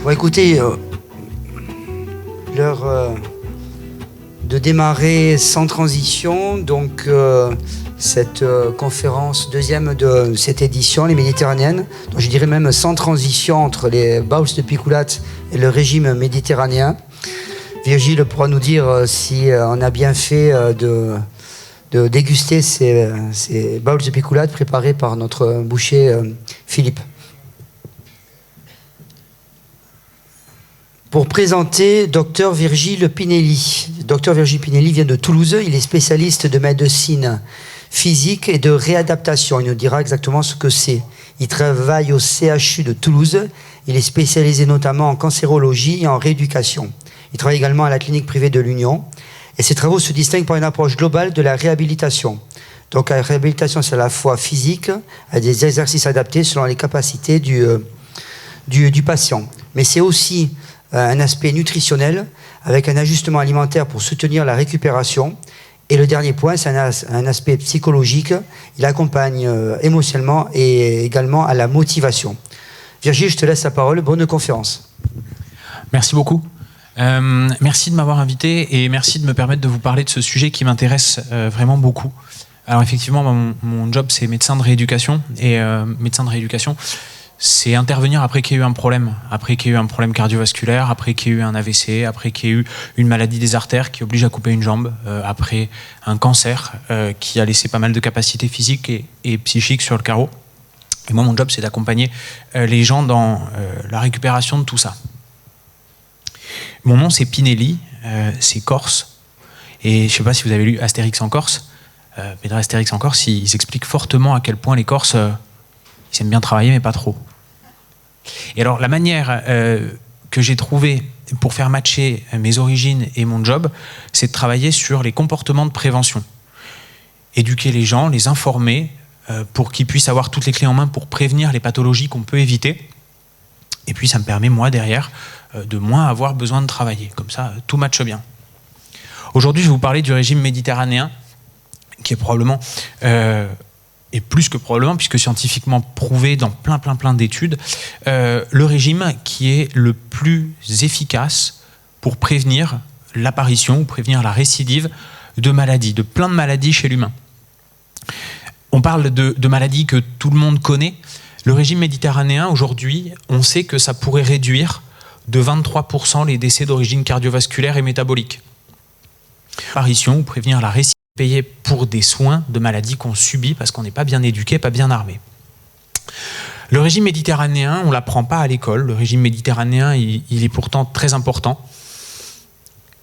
Bon, écoutez, l'heure de démarrer sans transition, donc cette conférence deuxième de cette édition, les Méditerranéennes, donc je dirais même sans transition entre les Boules de Piculat et le régime méditerranéen. Virgile pourra nous dire si on a bien fait de déguster ces Boules de Piculat préparés par notre boucher Philippe. Pour présenter Dr Virgile Pinelli. Dr Virgile Pinelli vient de Toulouse. Il est spécialiste de médecine physique et de réadaptation. Il nous dira exactement ce que c'est. Il travaille au CHU de Toulouse. Il est spécialisé notamment en cancérologie et en rééducation. Il travaille également à la clinique privée de l'Union. Et ses travaux se distinguent par une approche globale de la réhabilitation. Donc la réhabilitation, c'est à la fois physique, avec des exercices adaptés selon les capacités du patient. Mais c'est aussi un aspect nutritionnel avec un ajustement alimentaire pour soutenir la récupération. Et le dernier point, c'est un aspect psychologique. Il accompagne émotionnellement et également à la motivation. Virgile, je te laisse la parole. Bonne conférence. Merci beaucoup. Merci de m'avoir invité et merci de me permettre de vous parler de ce sujet qui m'intéresse vraiment beaucoup. Alors effectivement, mon job, c'est médecin de rééducation. Et médecin de rééducation, c'est intervenir après qu'il y ait eu un problème, après qu'il y ait eu un problème cardiovasculaire, après qu'il y ait eu un AVC, après qu'il y ait eu une maladie des artères qui oblige à couper une jambe, après un cancer qui a laissé pas mal de capacités physiques et psychiques sur le carreau. Et moi, mon job, c'est d'accompagner les gens dans la récupération de tout ça. Mon nom, c'est Pinelli, c'est corse. Et je ne sais pas si vous avez lu Astérix en Corse, mais dans Astérix en Corse, ils expliquent fortement à quel point les Corses, ils aiment bien travailler, mais pas trop. Et alors, la manière que j'ai trouvée pour faire matcher mes origines et mon job, c'est de travailler sur les comportements de prévention. Éduquer les gens, les informer, pour qu'ils puissent avoir toutes les clés en main pour prévenir les pathologies qu'on peut éviter. Et puis, ça me permet, moi, derrière, de moins avoir besoin de travailler. Comme ça, tout matche bien. Aujourd'hui, je vais vous parler du régime méditerranéen, qui est probablement... et plus que probablement, puisque scientifiquement prouvé dans plein d'études, le régime qui est le plus efficace pour prévenir l'apparition ou prévenir la récidive de maladies, de plein de maladies chez l'humain. On parle de maladies que tout le monde connaît. Le régime méditerranéen, aujourd'hui, on sait que ça pourrait réduire de 23% les décès d'origine cardiovasculaire et métabolique. Apparition ou prévenir la récidive, payer pour des soins de maladies qu'on subit parce qu'on n'est pas bien éduqué, pas bien armé. Le régime méditerranéen, on ne l'apprend pas à l'école. Le régime méditerranéen, il est pourtant très important.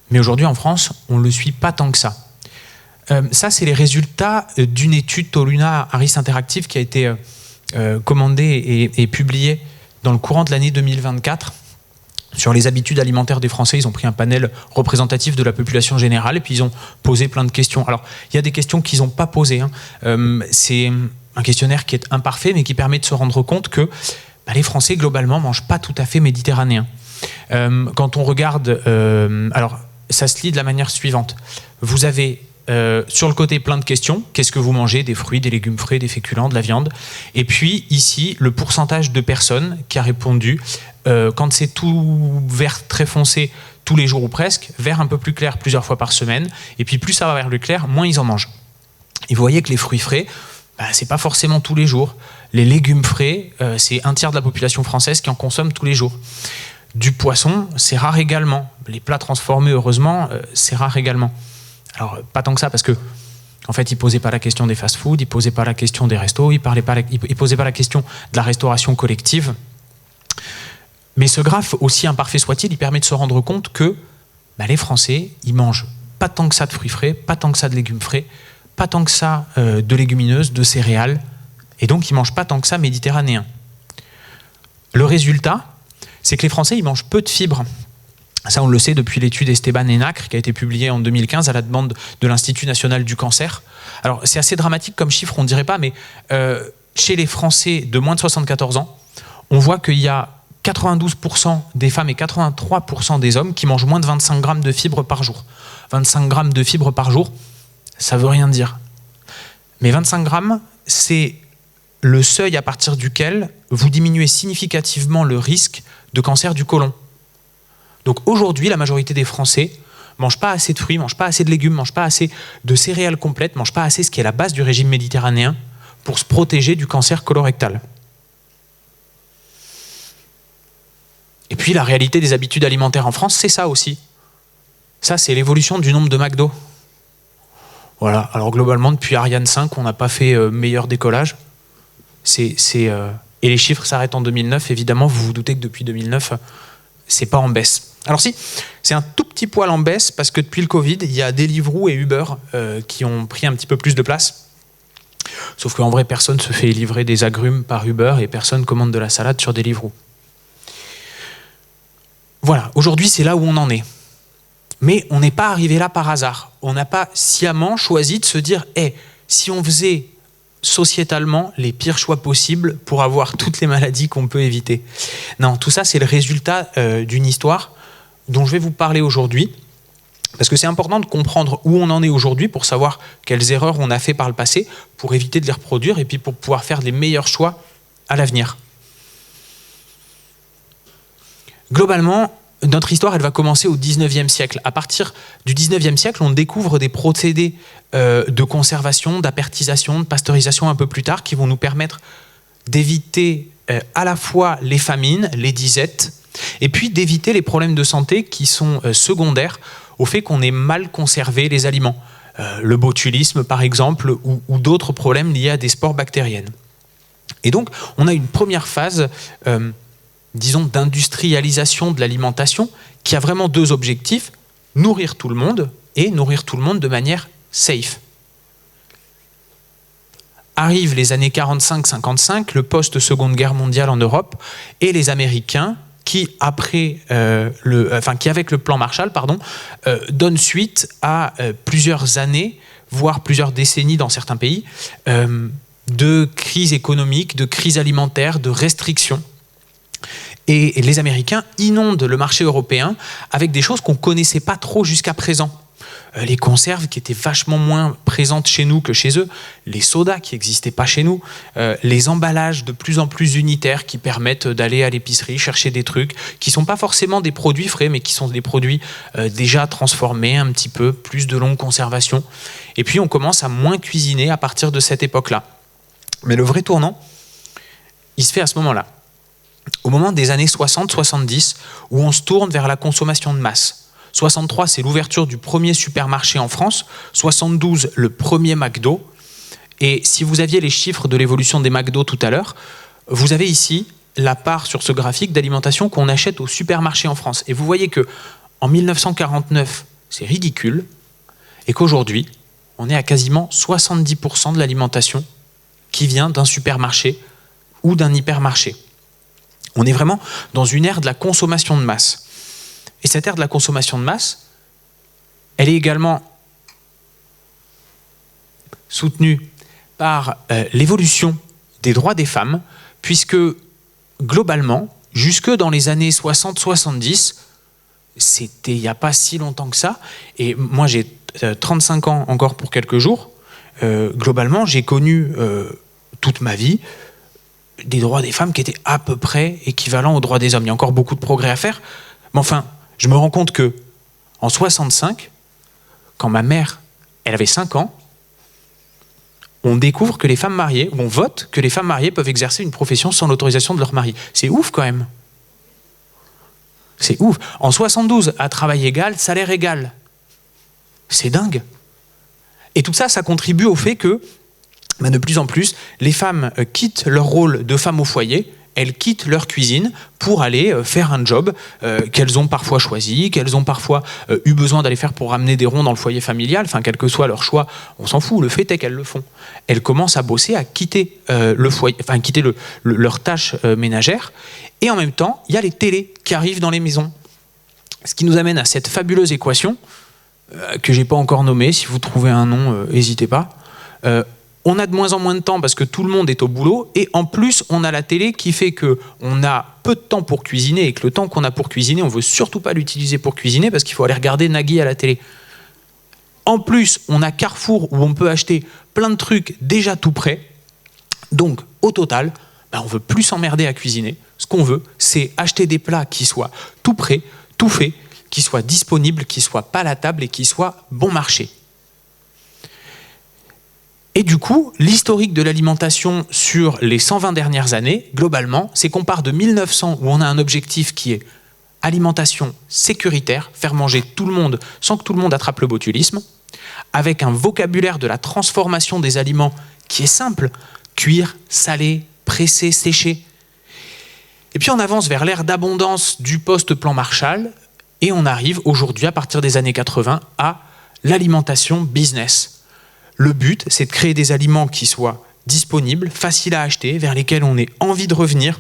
Mais aujourd'hui, en France, on ne le suit pas tant que ça. Ça, c'est les résultats d'une étude Toluna Harris Interactive qui a été commandée et publiée dans le courant de l'année 2024. Sur les habitudes alimentaires des Français, ils ont pris un panel représentatif de la population générale et puis ils ont posé plein de questions. Alors, il y a des questions qu'ils n'ont pas posées. C'est un questionnaire qui est imparfait, mais qui permet de se rendre compte que les Français, globalement, ne mangent pas tout à fait méditerranéen. Quand on regarde... alors, ça se lit de la manière suivante. Vous avez... sur le côté, plein de questions. Qu'est-ce que vous mangez? Des fruits, des légumes frais, des féculents, de la viande. Et puis, ici, le pourcentage de personnes qui a répondu, quand c'est tout vert très foncé, tous les jours ou presque, vert un peu plus clair plusieurs fois par semaine. Et puis, plus ça va vers le clair, moins ils en mangent. Et vous voyez que les fruits frais, c'est pas forcément tous les jours. Les légumes frais, c'est un tiers de la population française qui en consomme tous les jours. Du poisson, c'est rare également. Les plats transformés, heureusement, c'est rare également. Alors, pas tant que ça, parce que en fait, ils ne posaient pas la question des fast-foods, ils ne posaient pas la question des restos, ils ne posaient pas la question de la restauration collective. Mais ce graphe, aussi imparfait soit-il, il permet de se rendre compte que les Français, ils mangent pas tant que ça de fruits frais, pas tant que ça de légumes frais, pas tant que ça de légumineuses, de céréales, et donc ils ne mangent pas tant que ça méditerranéen. Le résultat, c'est que les Français, ils mangent peu de fibres. Ça, on le sait depuis l'étude Esteban et Nacre qui a été publiée en 2015 à la demande de l'Institut national du cancer. Alors, c'est assez dramatique comme chiffre, on ne dirait pas, mais chez les Français de moins de 74 ans, on voit qu'il y a 92% des femmes et 83% des hommes qui mangent moins de 25 grammes de fibres par jour. 25 grammes de fibres par jour, ça ne veut rien dire. Mais 25 grammes, c'est le seuil à partir duquel vous diminuez significativement le risque de cancer du côlon. Donc aujourd'hui, la majorité des Français ne mangent pas assez de fruits, ne mangent pas assez de légumes, ne mangent pas assez de céréales complètes, ne mangent pas assez ce qui est la base du régime méditerranéen pour se protéger du cancer colorectal. Et puis la réalité des habitudes alimentaires en France, c'est ça aussi. Ça, c'est l'évolution du nombre de McDo. Voilà, alors globalement, depuis Ariane 5, on n'a pas fait meilleur décollage. Et les chiffres s'arrêtent en 2009, évidemment, vous vous doutez que depuis 2009, c'est pas en baisse. Alors si, c'est un tout petit poil en baisse, parce que depuis le Covid, il y a Deliveroo et Uber qui ont pris un petit peu plus de place. Sauf qu'en vrai, personne se fait livrer des agrumes par Uber et personne commande de la salade sur Deliveroo. Voilà, aujourd'hui, c'est là où on en est. Mais on n'est pas arrivé là par hasard. On n'a pas sciemment choisi de se dire si on faisait sociétalement les pires choix possibles pour avoir toutes les maladies qu'on peut éviter. Non, tout ça, c'est le résultat d'une histoire dont je vais vous parler aujourd'hui. Parce que c'est important de comprendre où on en est aujourd'hui pour savoir quelles erreurs on a fait par le passé, pour éviter de les reproduire et puis pour pouvoir faire les meilleurs choix à l'avenir. Globalement, notre histoire, elle va commencer au 19e siècle. À partir du 19e siècle, on découvre des procédés de conservation, d'apertisation, de pasteurisation un peu plus tard qui vont nous permettre d'éviter à la fois les famines, les disettes, et puis d'éviter les problèmes de santé qui sont secondaires au fait qu'on ait mal conservé les aliments. Le botulisme, par exemple, ou d'autres problèmes liés à des spores bactériennes. Et donc, on a une première phase disons, d'industrialisation de l'alimentation qui a vraiment deux objectifs, nourrir tout le monde et nourrir tout le monde de manière safe. Arrivent les années 45-55, le post-Seconde Guerre mondiale en Europe, et les Américains qui, avec le plan Marshall, donnent suite à plusieurs années, voire plusieurs décennies dans certains pays, de crise économique, de crise alimentaire, de restrictions. Et les Américains inondent le marché européen avec des choses qu'on ne connaissait pas trop jusqu'à présent. Les conserves qui étaient vachement moins présentes chez nous que chez eux, les sodas qui n'existaient pas chez nous, les emballages de plus en plus unitaires qui permettent d'aller à l'épicerie chercher des trucs qui ne sont pas forcément des produits frais, mais qui sont des produits déjà transformés, un petit peu, plus de longue conservation. Et puis on commence à moins cuisiner à partir de cette époque-là. Mais le vrai tournant, il se fait à ce moment-là. Au moment des années 60-70, où on se tourne vers la consommation de masse. 63, c'est l'ouverture du premier supermarché en France. 72, le premier McDo. Et si vous aviez les chiffres de l'évolution des McDo tout à l'heure, vous avez ici la part sur ce graphique d'alimentation qu'on achète au supermarché en France. Et vous voyez que en 1949, c'est ridicule, et qu'aujourd'hui, on est à quasiment 70% de l'alimentation qui vient d'un supermarché ou d'un hypermarché. On est vraiment dans une ère de la consommation de masse. Et cette ère de la consommation de masse, elle est également soutenue par l'évolution des droits des femmes, puisque globalement, jusque dans les années 60-70, c'était il n'y a pas si longtemps que ça, et moi j'ai 35 ans encore pour quelques jours, globalement j'ai connu toute ma vie des droits des femmes qui étaient à peu près équivalents aux droits des hommes. Il y a encore beaucoup de progrès à faire, mais enfin, je me rends compte que en 65, quand ma mère, elle avait 5 ans, on découvre que les femmes mariées, on vote que les femmes mariées peuvent exercer une profession sans l'autorisation de leur mari. C'est ouf quand même. C'est ouf. En 72, à travail égal, salaire égal. C'est dingue. Et tout ça, ça contribue au fait que de plus en plus, les femmes quittent leur rôle de femme au foyer, elles quittent leur cuisine pour aller faire un job qu'elles ont parfois choisi, qu'elles ont parfois eu besoin d'aller faire pour ramener des ronds dans le foyer familial, enfin quel que soit leur choix, on s'en fout, le fait est qu'elles le font. Elles commencent à bosser, à quitter le foyer, enfin quitter leurs tâches ménagères, et en même temps, il y a les télés qui arrivent dans les maisons. Ce qui nous amène à cette fabuleuse équation que j'ai pas encore nommée, si vous trouvez un nom, n'hésitez pas. On a de moins en moins de temps parce que tout le monde est au boulot, et en plus on a la télé qui fait qu'on a peu de temps pour cuisiner, et que le temps qu'on a pour cuisiner, on ne veut surtout pas l'utiliser pour cuisiner parce qu'il faut aller regarder Nagui à la télé. En plus, on a Carrefour où on peut acheter plein de trucs déjà tout prêts, Donc, au total, on veut plus s'emmerder à cuisiner. Ce qu'on veut, c'est acheter des plats qui soient tout prêts, tout faits, qui soient disponibles, qui soient palatables et qui soient bon marché. Et du coup, l'historique de l'alimentation sur les 120 dernières années, globalement, c'est qu'on part de 1900 où on a un objectif qui est alimentation sécuritaire, faire manger tout le monde sans que tout le monde attrape le botulisme, avec un vocabulaire de la transformation des aliments qui est simple, cuire, saler, presser, sécher. Et puis on avance vers l'ère d'abondance du post-plan Marshall et on arrive aujourd'hui, à partir des années 80, à l'alimentation business. Le but, c'est de créer des aliments qui soient disponibles, faciles à acheter, vers lesquels on ait envie de revenir,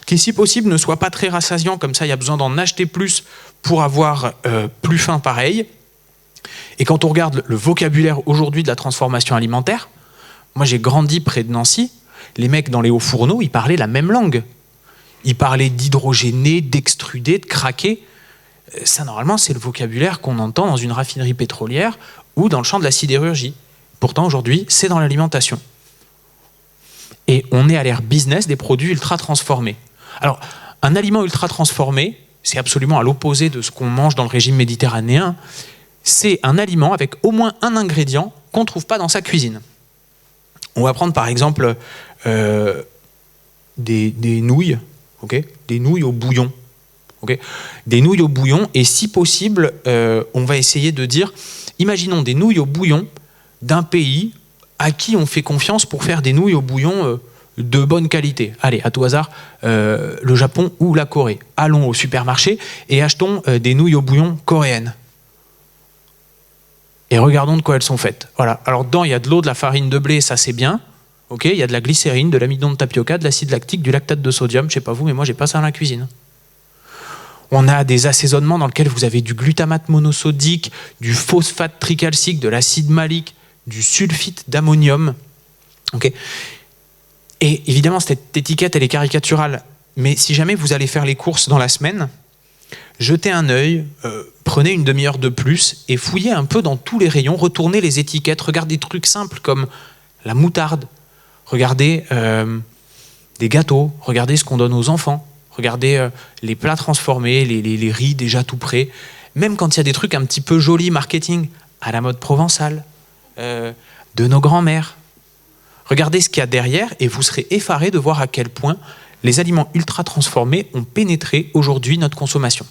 qui si possible ne soient pas très rassasiants, comme ça il y a besoin d'en acheter plus pour avoir plus faim pareil. Et quand on regarde le vocabulaire aujourd'hui de la transformation alimentaire, moi j'ai grandi près de Nancy, les mecs dans les hauts fourneaux, ils parlaient la même langue. Ils parlaient d'hydrogéné, d'extrudé, de craqué. Ça, normalement, c'est le vocabulaire qu'on entend dans une raffinerie pétrolière ou dans le champ de la sidérurgie. Pourtant, aujourd'hui, c'est dans l'alimentation. Et on est à l'ère business des produits ultra transformés. Alors, un aliment ultra transformé, c'est absolument à l'opposé de ce qu'on mange dans le régime méditerranéen. C'est un aliment avec au moins un ingrédient qu'on ne trouve pas dans sa cuisine. On va prendre par exemple des nouilles, okay, des nouilles au bouillon. Okay, des nouilles au bouillon, et si possible, on va essayer de dire, imaginons des nouilles au bouillon d'un pays à qui on fait confiance pour faire des nouilles au bouillon de bonne qualité. Allez, à tout hasard, le Japon ou la Corée. Allons au supermarché et achetons des nouilles au bouillon coréennes. Et regardons de quoi elles sont faites. Voilà. Alors dedans, il y a de l'eau, de la farine de blé, ça c'est bien. Okay, il y a de la glycérine, de l'amidon de tapioca, de l'acide lactique, du lactate de sodium. Je sais pas vous, mais moi j'ai pas ça dans la cuisine. On a des assaisonnements dans lesquels vous avez du glutamate monosodique, du phosphate tricalcique, de l'acide malique, du sulfite d'ammonium. Okay. Et évidemment, cette étiquette, elle est caricaturale. Mais si jamais vous allez faire les courses dans la semaine, jetez un œil, prenez une demi-heure de plus et fouillez un peu dans tous les rayons, retournez les étiquettes, regardez des trucs simples comme la moutarde, regardez des gâteaux, regardez ce qu'on donne aux enfants. Regardez les plats transformés, les riz déjà tout prêts. Même quand il y a des trucs un petit peu jolis, marketing, à la mode provençale, de nos grands-mères. Regardez ce qu'il y a derrière et vous serez effarés de voir à quel point les aliments ultra transformés ont pénétré aujourd'hui notre consommation.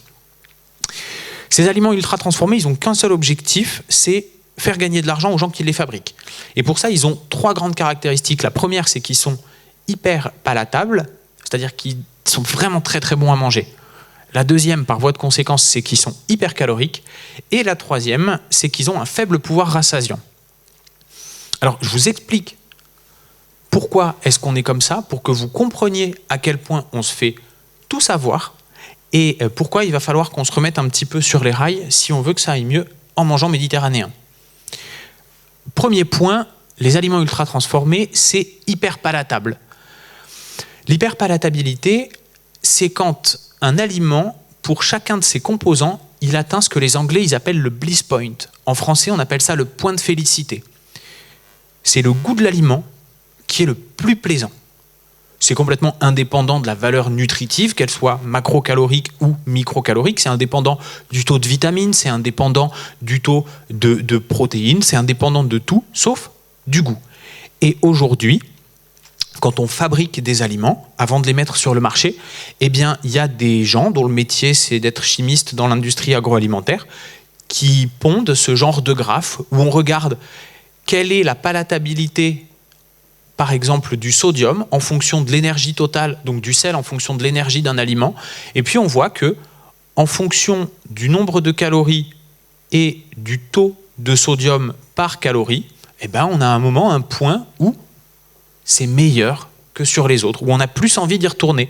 Ces aliments ultra transformés, ils n'ont qu'un seul objectif, c'est faire gagner de l'argent aux gens qui les fabriquent. Et pour ça, ils ont 3 grandes caractéristiques. La première, c'est qu'ils sont hyper palatables, c'est-à-dire qu'ils sont vraiment très très bons à manger. La deuxième, par voie de conséquence, c'est qu'ils sont hyper caloriques. Et la troisième, c'est qu'ils ont un faible pouvoir rassasiant. Alors, je vous explique pourquoi est-ce qu'on est comme ça, pour que vous compreniez à quel point on se fait tout savoir et pourquoi il va falloir qu'on se remette un petit peu sur les rails si on veut que ça aille mieux en mangeant méditerranéen. Premier point, les aliments ultra transformés, c'est hyper palatable. L'hyperpalatabilité, c'est quand un aliment, pour chacun de ses composants, il atteint ce que les Anglais ils appellent le bliss point. En français, on appelle ça le point de félicité. C'est le goût de l'aliment qui est le plus plaisant. C'est complètement indépendant de la valeur nutritive, qu'elle soit macrocalorique ou microcalorique. C'est indépendant du taux de vitamines, c'est indépendant du taux de protéines, c'est indépendant de tout, sauf du goût. Et aujourd'hui, quand on fabrique des aliments, avant de les mettre sur le marché, eh bien, il y a des gens dont le métier, c'est d'être chimiste dans l'industrie agroalimentaire, qui pondent ce genre de graphe où on regarde quelle est la palatabilité, par exemple, du sodium en fonction de l'énergie totale, donc du sel en fonction de l'énergie d'un aliment. Et puis, on voit que, en fonction du nombre de calories et du taux de sodium par calorie, eh ben, on a à un moment un point où c'est meilleur que sur les autres, où on a plus envie d'y retourner.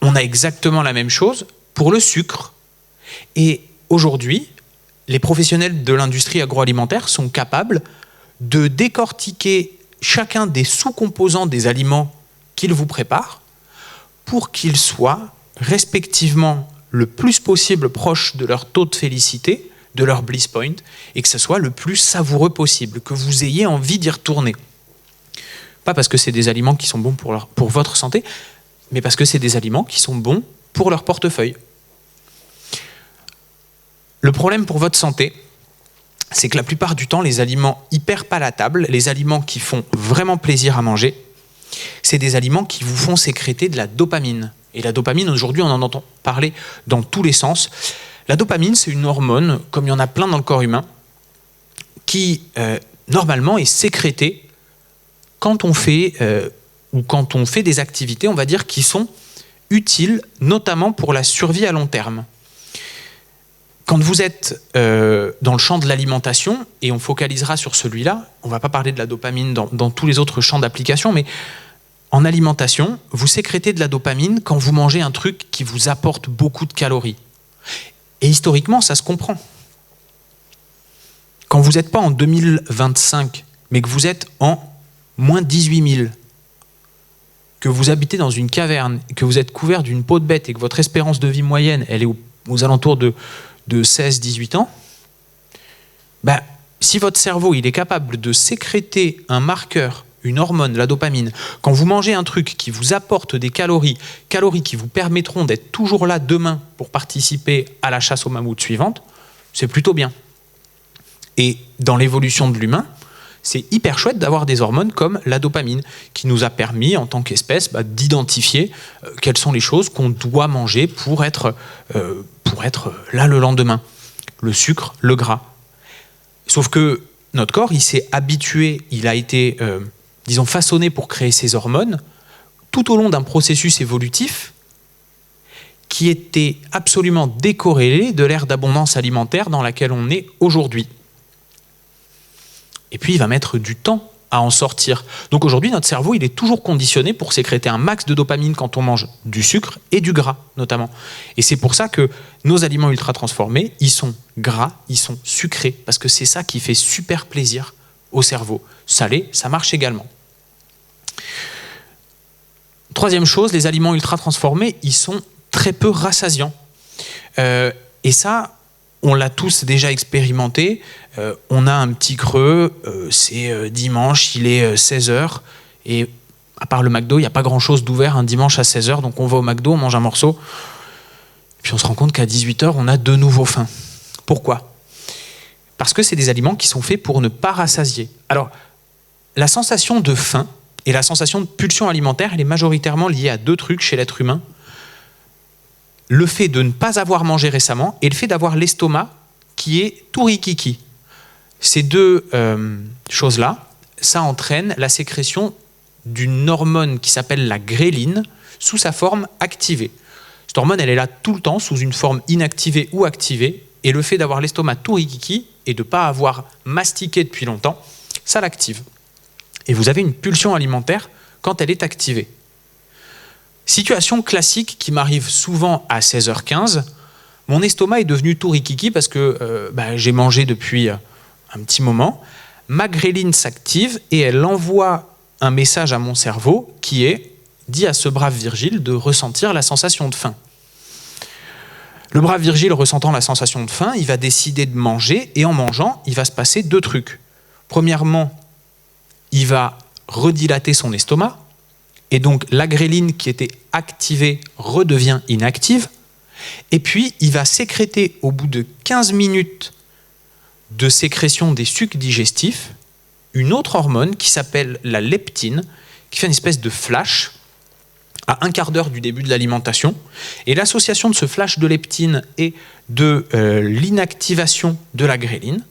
On a exactement la même chose pour le sucre. Et aujourd'hui, les professionnels de l'industrie agroalimentaire sont capables de décortiquer chacun des sous-composants des aliments qu'ils vous préparent pour qu'ils soient respectivement le plus possible proches de leur taux de félicité, de leur bliss point, et que ce soit le plus savoureux possible, que vous ayez envie d'y retourner. Pas parce que c'est des aliments qui sont bons pour votre santé, mais parce que c'est des aliments qui sont bons pour leur portefeuille. Le problème pour votre santé, c'est que la plupart du temps, les aliments hyper palatables, les aliments qui font vraiment plaisir à manger, c'est des aliments qui vous font sécréter de la dopamine. Et la dopamine, aujourd'hui, on en entend parler dans tous les sens. La dopamine, c'est une hormone, comme il y en a plein dans le corps humain, qui, normalement, est sécrétée quand on fait des activités, on va dire, qui sont utiles, notamment pour la survie à long terme. Quand vous êtes dans le champ de l'alimentation, et on focalisera sur celui-là, on ne va pas parler de la dopamine dans tous les autres champs d'application, mais en alimentation, vous sécrétez de la dopamine quand vous mangez un truc qui vous apporte beaucoup de calories. Et historiquement, ça se comprend. Quand vous n'êtes pas en 2025, mais que vous êtes en moins 18 000, que vous habitez dans une caverne, que vous êtes couvert d'une peau de bête et que votre espérance de vie moyenne, elle est aux alentours de 16-18 ans, si votre cerveau il est capable de sécréter un marqueur, une hormone, la dopamine, quand vous mangez un truc qui vous apporte des calories qui vous permettront d'être toujours là demain pour participer à la chasse aux mammouths suivante, c'est plutôt bien. Et dans l'évolution de l'humain, c'est hyper chouette d'avoir des hormones comme la dopamine, qui nous a permis, en tant qu'espèce, d'identifier quelles sont les choses qu'on doit manger pour être là le lendemain. Le sucre, le gras. Sauf que notre corps, il s'est habitué, il a été, façonné pour créer ces hormones tout au long d'un processus évolutif qui était absolument décorrélé de l'ère d'abondance alimentaire dans laquelle on est aujourd'hui. Et puis, il va mettre du temps à en sortir. Donc aujourd'hui, notre cerveau, il est toujours conditionné pour sécréter un max de dopamine quand on mange du sucre et du gras, notamment. Et c'est pour ça que nos aliments ultra transformés, ils sont gras, ils sont sucrés, parce que c'est ça qui fait super plaisir au cerveau. Salé, ça marche également. Troisième chose, les aliments ultra transformés, ils sont très peu rassasiants. Et ça, on l'a tous déjà expérimenté. On a un petit creux, c'est dimanche, il est 16h, et à part le McDo, il n'y a pas grand-chose d'ouvert un dimanche à 16h, donc on va au McDo, on mange un morceau, puis on se rend compte qu'à 18h, on a de nouveau faim. Pourquoi ? Parce que c'est des aliments qui sont faits pour ne pas rassasier. Alors, la sensation de faim et la sensation de pulsion alimentaire, elle est majoritairement liée à deux trucs chez l'être humain. Le fait de ne pas avoir mangé récemment et le fait d'avoir l'estomac qui est tout rikiki. Ces deux choses-là, ça entraîne la sécrétion d'une hormone qui s'appelle la gréline sous sa forme activée. Cette hormone, elle est là tout le temps sous une forme inactivée ou activée, et le fait d'avoir l'estomac tout rikiki et de ne pas avoir mastiqué depuis longtemps, ça l'active. Et vous avez une pulsion alimentaire quand elle est activée. Situation classique qui m'arrive souvent à 16h15, mon estomac est devenu tout rikiki parce que j'ai mangé depuis un petit moment. Ma gréline s'active et elle envoie un message à mon cerveau qui est « Dis à ce brave Virgile de ressentir la sensation de faim ». Le brave Virgile, ressentant la sensation de faim, il va décider de manger, et en mangeant, il va se passer deux trucs. Premièrement, il va redilater son estomac, et donc la gréline qui était activée redevient inactive, et puis il va sécréter au bout de 15 minutes de sécrétion des sucs digestifs une autre hormone qui s'appelle la leptine, qui fait une espèce de flash à un quart d'heure du début de l'alimentation. Et l'association de ce flash de leptine et de l'inactivation de la gréline,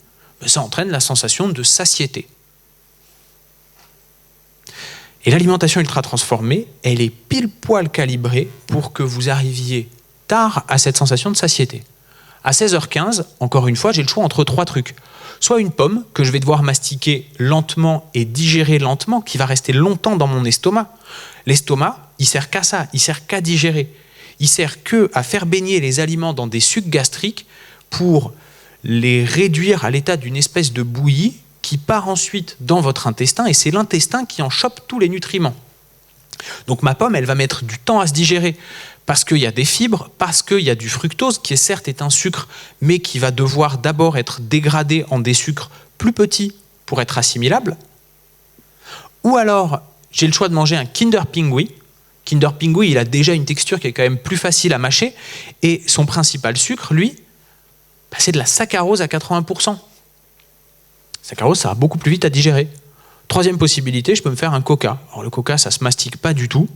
ça entraîne la sensation de satiété. Et l'alimentation ultra transformée, elle est pile poil calibrée pour que vous arriviez tard à cette sensation de satiété. À 16h15, encore une fois, j'ai le choix entre trois trucs. Soit une pomme que je vais devoir mastiquer lentement et digérer lentement, qui va rester longtemps dans mon estomac. L'estomac, il sert qu'à ça, il sert qu'à digérer. Il sert qu'à faire baigner les aliments dans des sucs gastriques pour les réduire à l'état d'une espèce de bouillie qui part ensuite dans votre intestin, et c'est l'intestin qui en chope tous les nutriments. Donc ma pomme, elle va mettre du temps à se digérer, parce qu'il y a des fibres, parce qu'il y a du fructose, qui certes est un sucre, mais qui va devoir d'abord être dégradé en des sucres plus petits pour être assimilable. Ou alors, j'ai le choix de manger un Kinder Pingui. Kinder Pingui, il a déjà une texture qui est quand même plus facile à mâcher, et son principal sucre, lui, bah, c'est de la saccharose à 80%. Saccharose, ça va beaucoup plus vite à digérer. Troisième possibilité, je peux me faire un coca. Alors le coca, ça se mastique pas du tout.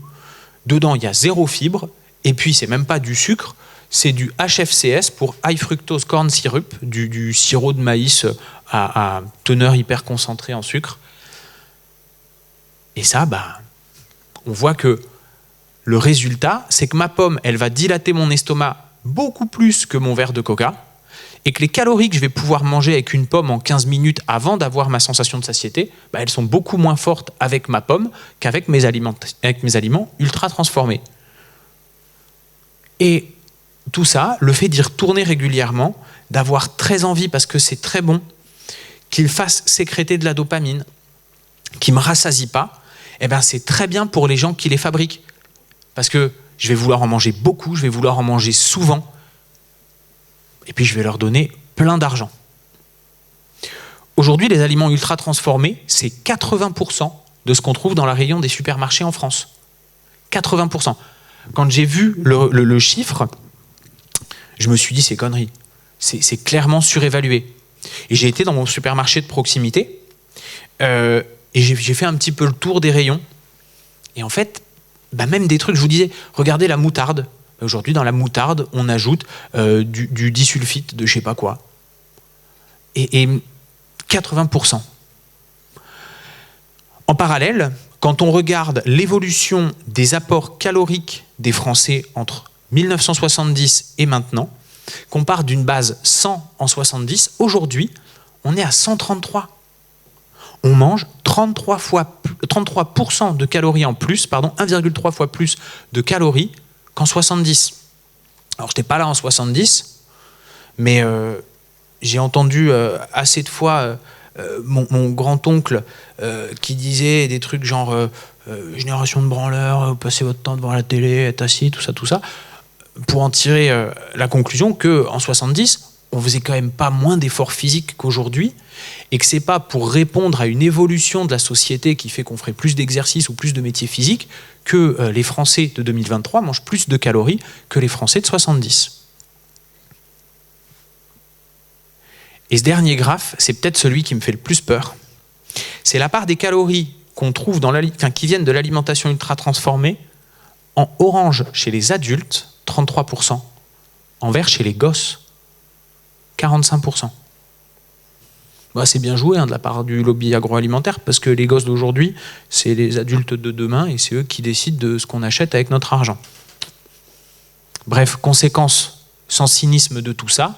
Dedans, il y a 0 fibre, et puis c'est même pas du sucre, c'est du HFCS pour High Fructose Corn Syrup, du sirop de maïs à teneur hyper concentrée en sucre. Et ça, bah, on voit que le résultat, c'est que ma pomme, elle va dilater mon estomac beaucoup plus que mon verre de coca, et que les calories que je vais pouvoir manger avec une pomme en 15 minutes avant d'avoir ma sensation de satiété, bah, elles sont beaucoup moins fortes avec ma pomme qu'avec mes aliments ultra transformés. Et tout ça, le fait d'y retourner régulièrement, d'avoir très envie parce que c'est très bon, qu'il fasse sécréter de la dopamine, qui ne me rassasie pas, eh ben c'est très bien pour les gens qui les fabriquent. Parce que je vais vouloir en manger beaucoup, je vais vouloir en manger souvent, et puis je vais leur donner plein d'argent. Aujourd'hui, les aliments ultra transformés, c'est 80% de ce qu'on trouve dans la rayon des supermarchés en France. 80%. Quand j'ai vu le chiffre, je me suis dit, c'est connerie. C'est clairement surévalué. Et j'ai été dans mon supermarché de proximité, et j'ai fait un petit peu le tour des rayons. Et en fait, bah même des trucs, je vous disais, regardez la moutarde. Aujourd'hui, dans la moutarde, on ajoute du disulfite de je sais pas quoi. Et 80%. En parallèle, quand on regarde l'évolution des apports caloriques des Français entre 1970 et maintenant, qu'on part d'une base 100 en 70, aujourd'hui, on est à 133. On mange 33% de calories en plus, 1,3 fois plus de calories qu'en 70. Alors, je n'étais pas là en 70, mais j'ai entendu assez de fois mon grand-oncle qui disait des trucs genre génération de branleurs, passez votre temps devant la télé, être assis, tout ça, pour en tirer la conclusion qu'en 70, on faisait quand même pas moins d'efforts physiques qu'aujourd'hui, et que c'est pas pour répondre à une évolution de la société qui fait qu'on ferait plus d'exercices ou plus de métiers physiques que les Français de 2023 mangent plus de calories que les Français de 70. Et ce dernier graphe, c'est peut-être celui qui me fait le plus peur. C'est la part des calories qu'on trouve qui viennent de l'alimentation ultra transformée en orange chez les adultes, 33%, en vert chez les gosses, 45%. Bah, c'est bien joué de la part du lobby agroalimentaire, parce que les gosses d'aujourd'hui, c'est les adultes de demain, et c'est eux qui décident de ce qu'on achète avec notre argent. Bref, conséquence sans cynisme de tout ça,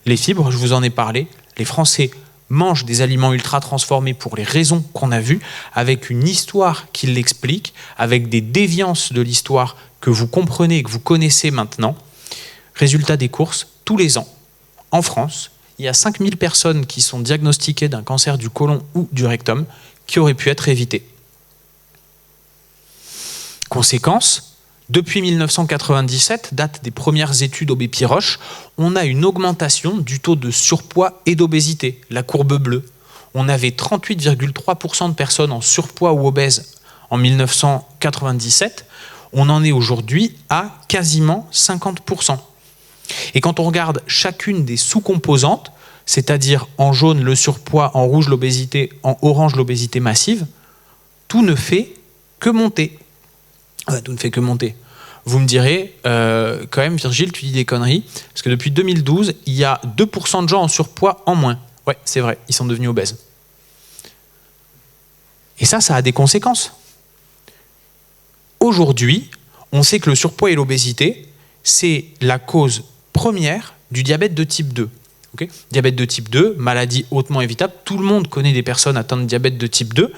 les fibres, je vous en ai parlé, les Français mangent des aliments ultra transformés pour les raisons qu'on a vues, avec une histoire qui l'explique, avec des déviances de l'histoire que vous comprenez, que vous connaissez maintenant. Résultat des courses, tous les ans, en France, il y a 5000 personnes qui sont diagnostiquées d'un cancer du côlon ou du rectum qui auraient pu être évitées. Conséquence, depuis 1997, date des premières études Aubé-Piroche, on a une augmentation du taux de surpoids et d'obésité, la courbe bleue. On avait 38,3% de personnes en surpoids ou obèses en 1997, on en est aujourd'hui à quasiment 50%. Et quand on regarde chacune des sous-composantes, c'est-à-dire en jaune le surpoids, en rouge l'obésité, en orange l'obésité massive, tout ne fait que monter. Tout ne fait que monter. Vous me direz, quand même, Virgile, tu dis des conneries, parce que depuis 2012, il y a 2% de gens en surpoids en moins. Ouais, c'est vrai, ils sont devenus obèses. Et ça a des conséquences. Aujourd'hui, on sait que le surpoids et l'obésité, c'est la cause première du diabète de type 2. Okay, diabète de type 2, maladie hautement évitable. Tout le monde connaît des personnes atteintes de diabète de type 2.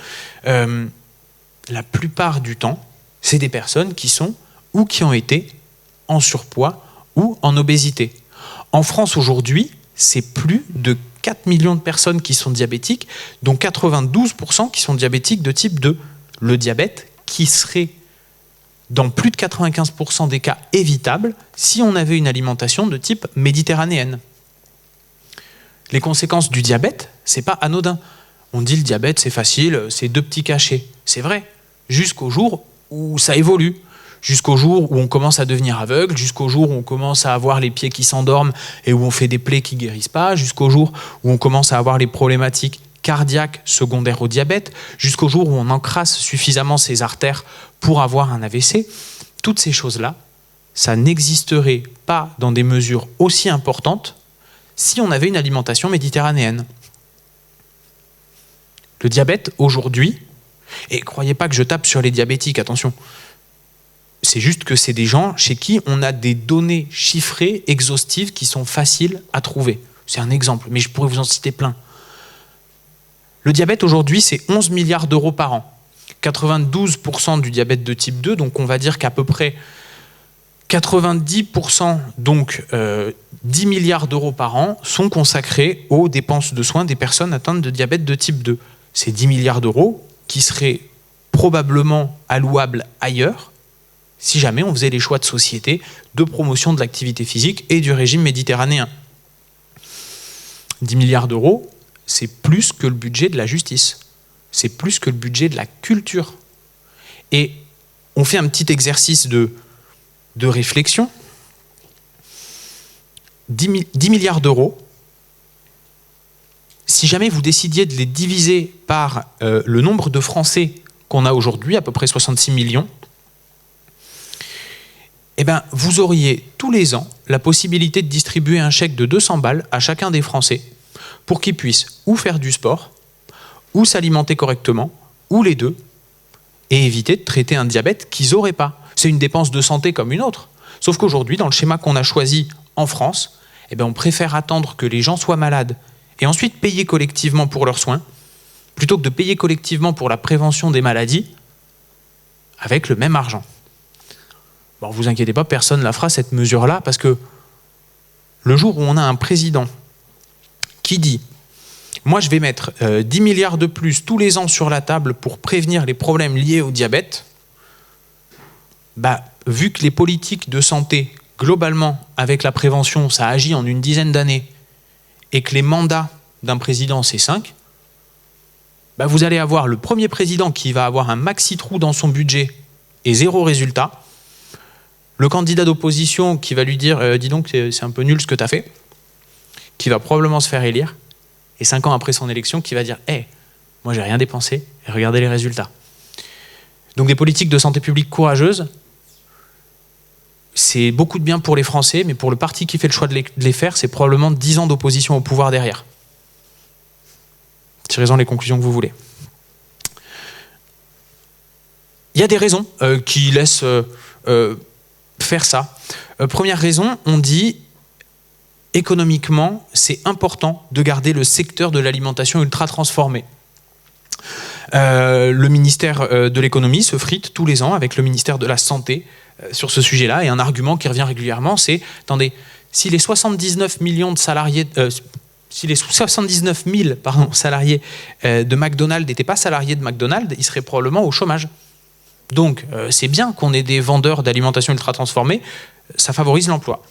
La plupart du temps, c'est des personnes qui sont ou qui ont été en surpoids ou en obésité. En France aujourd'hui, c'est plus de 4 millions de personnes qui sont diabétiques, dont 92% qui sont diabétiques de type 2. Le diabète qui serait dans plus de 95% des cas évitable si on avait une alimentation de type méditerranéenne. Les conséquences du diabète, c'est pas anodin. On dit le diabète, c'est facile, c'est 2 petits cachets. C'est vrai. jusqu'au jour où ça évolue, jusqu'au jour où on commence à devenir aveugle, jusqu'au jour où on commence à avoir les pieds qui s'endorment et où on fait des plaies qui ne guérissent pas, jusqu'au jour où on commence à avoir les problématiques cardiaques secondaires au diabète, jusqu'au jour où on encrasse suffisamment ses artères pour avoir un AVC. Toutes ces choses-là, ça n'existerait pas dans des mesures aussi importantes si on avait une alimentation méditerranéenne. Le diabète, aujourd'hui, et croyez pas que je tape sur les diabétiques, attention, c'est juste que c'est des gens chez qui on a des données chiffrées, exhaustives, qui sont faciles à trouver. C'est un exemple, mais je pourrais vous en citer plein. Le diabète, aujourd'hui, c'est 11 milliards d'euros par an. 92% du diabète de type 2, donc on va dire qu'à peu près 90%, donc 10 milliards d'euros par an, sont consacrés aux dépenses de soins des personnes atteintes de diabète de type 2. C'est 10 milliards d'euros qui seraient probablement allouables ailleurs si jamais on faisait les choix de société de promotion de l'activité physique et du régime méditerranéen. 10 milliards d'euros, c'est plus que le budget de la justice. C'est plus que le budget de la culture. Et on fait un petit exercice de réflexion. 10 milliards d'euros, si jamais vous décidiez de les diviser par le nombre de Français qu'on a aujourd'hui, à peu près 66 millions, eh ben, vous auriez tous les ans la possibilité de distribuer un chèque de 200 balles à chacun des Français pour qu'ils puissent ou faire du sport, ou s'alimenter correctement, ou les deux, et éviter de traiter un diabète qu'ils n'auraient pas. C'est une dépense de santé comme une autre. Sauf qu'aujourd'hui, dans le schéma qu'on a choisi en France, eh ben, on préfère attendre que les gens soient malades et ensuite payer collectivement pour leurs soins, plutôt que de payer collectivement pour la prévention des maladies avec le même argent. Bon, vous inquiétez pas, personne ne la fera cette mesure-là, parce que le jour où on a un président qui dit « Moi, je vais mettre 10 milliards de plus tous les ans sur la table pour prévenir les problèmes liés au diabète », bah, vu que les politiques de santé, globalement, avec la prévention, ça agit en une dizaine d'années, et que les mandats d'un président, c'est 5, bah, vous allez avoir le premier président qui va avoir un maxi-trou dans son budget et 0 résultat, le candidat d'opposition qui va lui dire « Dis donc, c'est un peu nul ce que tu as fait », qui va probablement se faire élire, et 5 ans après son élection, qui va dire « Hey, moi j'ai rien dépensé, et regardez les résultats ». Donc des politiques de santé publique courageuses, c'est beaucoup de bien pour les Français, mais pour le parti qui fait le choix de les faire, c'est probablement 10 ans d'opposition au pouvoir derrière. Tirez-en les conclusions que vous voulez. Il y a des raisons qui laissent faire ça. Première raison, on dit économiquement, c'est important de garder le secteur de l'alimentation ultra transformée. Le ministère de l'économie se frite tous les ans avec le ministère de la santé sur ce sujet-là, et un argument qui revient régulièrement, c'est attendez, si les 79 millions de salariés, si les 79 000 salariés de McDonald's n'étaient pas salariés de McDonald's, ils seraient probablement au chômage. Donc, c'est bien qu'on ait des vendeurs d'alimentation ultra transformée, ça favorise l'emploi.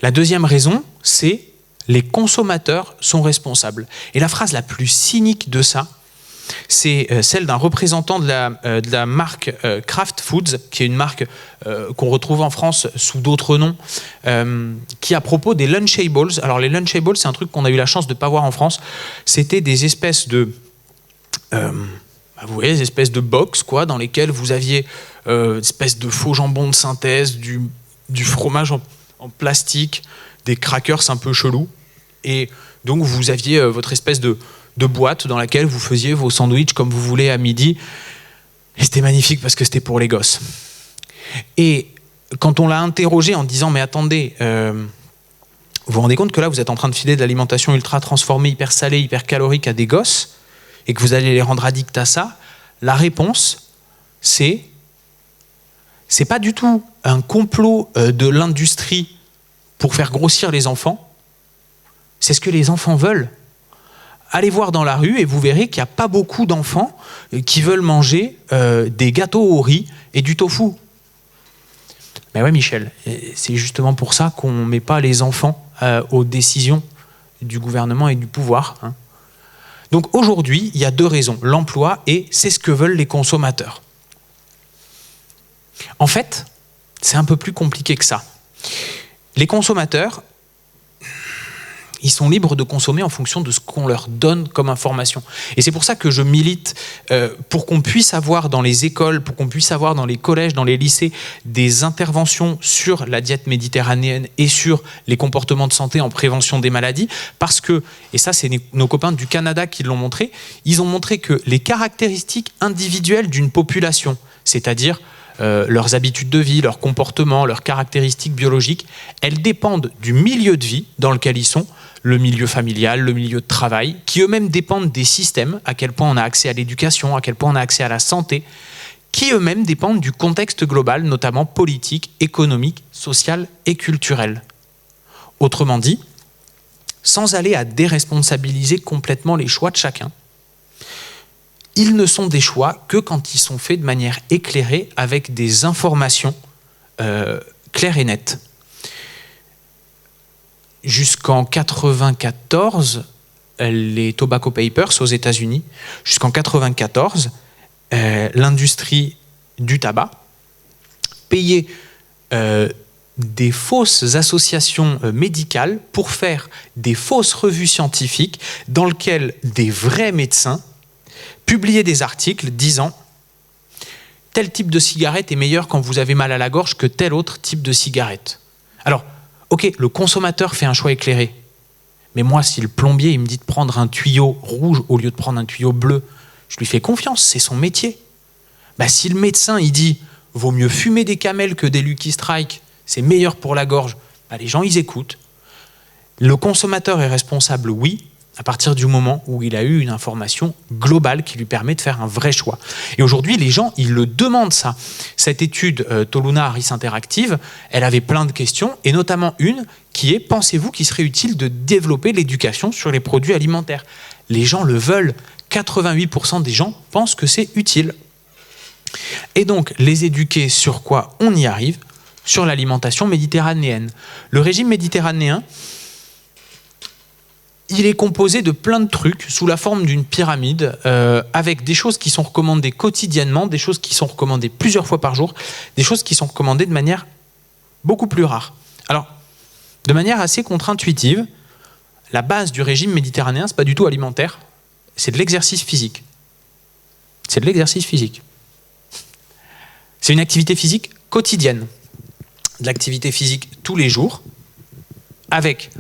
La deuxième raison, c'est les consommateurs sont responsables. Et la phrase la plus cynique de ça, c'est celle d'un représentant de la marque Kraft Foods, qui est une marque qu'on retrouve en France sous d'autres noms, qui à propos des Lunchables, alors les Lunchables, c'est un truc qu'on a eu la chance de ne pas voir en France, c'était des espèces de... vous voyez, des espèces de box, quoi, dans lesquelles vous aviez des espèces de faux jambon de synthèse, du fromage en plastique, des crackers un peu chelous. Et donc, vous aviez votre espèce de boîte dans laquelle vous faisiez vos sandwichs comme vous voulez à midi. Et c'était magnifique parce que c'était pour les gosses. Et quand on l'a interrogé en disant « Mais attendez, vous vous rendez compte que là, vous êtes en train de filer de l'alimentation ultra transformée, hyper salée, hyper calorique à des gosses et que vous allez les rendre addicts à ça ?» La réponse, c'est pas du tout un complot de l'industrie pour faire grossir les enfants. C'est ce que les enfants veulent. Allez voir dans la rue et vous verrez qu'il n'y a pas beaucoup d'enfants qui veulent manger des gâteaux au riz et du tofu. Mais ouais, Michel, c'est justement pour ça qu'on ne met pas les enfants aux décisions du gouvernement et du pouvoir. Hein. Donc aujourd'hui, il y a 2 raisons, l'emploi et c'est ce que veulent les consommateurs. En fait, c'est un peu plus compliqué que ça. Les consommateurs, ils sont libres de consommer en fonction de ce qu'on leur donne comme information. Et c'est pour ça que je milite pour qu'on puisse avoir dans les écoles, pour qu'on puisse avoir dans les collèges, dans les lycées, des interventions sur la diète méditerranéenne et sur les comportements de santé en prévention des maladies. Parce que, et ça c'est nos copains du Canada qui l'ont montré, ils ont montré que les caractéristiques individuelles d'une population, c'est-à-dire leurs habitudes de vie, leurs comportements, leurs caractéristiques biologiques, elles dépendent du milieu de vie dans lequel ils sont, le milieu familial, le milieu de travail, qui eux-mêmes dépendent des systèmes, à quel point on a accès à l'éducation, à quel point on a accès à la santé, qui eux-mêmes dépendent du contexte global, notamment politique, économique, social et culturel. Autrement dit, sans aller à déresponsabiliser complètement les choix de chacun, ils ne sont des choix que quand ils sont faits de manière éclairée, avec des informations claires et nettes. Jusqu'en 1994, les Tobacco Papers aux États-Unis, jusqu'en 1994, l'industrie du tabac payait des fausses associations médicales pour faire des fausses revues scientifiques dans lesquelles des vrais médecins publiaient des articles disant « tel type de cigarette est meilleur quand vous avez mal à la gorge que tel autre type de cigarette ». Alors, ok, le consommateur fait un choix éclairé. Mais moi, si le plombier il me dit de prendre un tuyau rouge au lieu de prendre un tuyau bleu, je lui fais confiance, c'est son métier. Bah, si le médecin il dit « vaut mieux fumer des Camel que des Lucky Strike, c'est meilleur pour la gorge », bah, les gens ils écoutent. Le consommateur est responsable, oui, à partir du moment où il a eu une information globale qui lui permet de faire un vrai choix. Et aujourd'hui, les gens, ils le demandent ça. Cette étude Toluna Harris Interactive, elle avait plein de questions, et notamment une qui est « Pensez-vous qu'il serait utile de développer l'éducation sur les produits alimentaires ?» Les gens le veulent. 88% des gens pensent que c'est utile. Et donc, les éduquer sur quoi on y arrive? Sur l'alimentation méditerranéenne. Le régime méditerranéen, il est composé de plein de trucs sous la forme d'une pyramide avec des choses qui sont recommandées quotidiennement, des choses qui sont recommandées plusieurs fois par jour, des choses qui sont recommandées de manière beaucoup plus rare. Alors, de manière assez contre-intuitive, la base du régime méditerranéen, c'est pas du tout alimentaire, c'est de l'exercice physique. C'est de l'exercice physique. C'est une activité physique quotidienne. De l'activité physique tous les jours, avec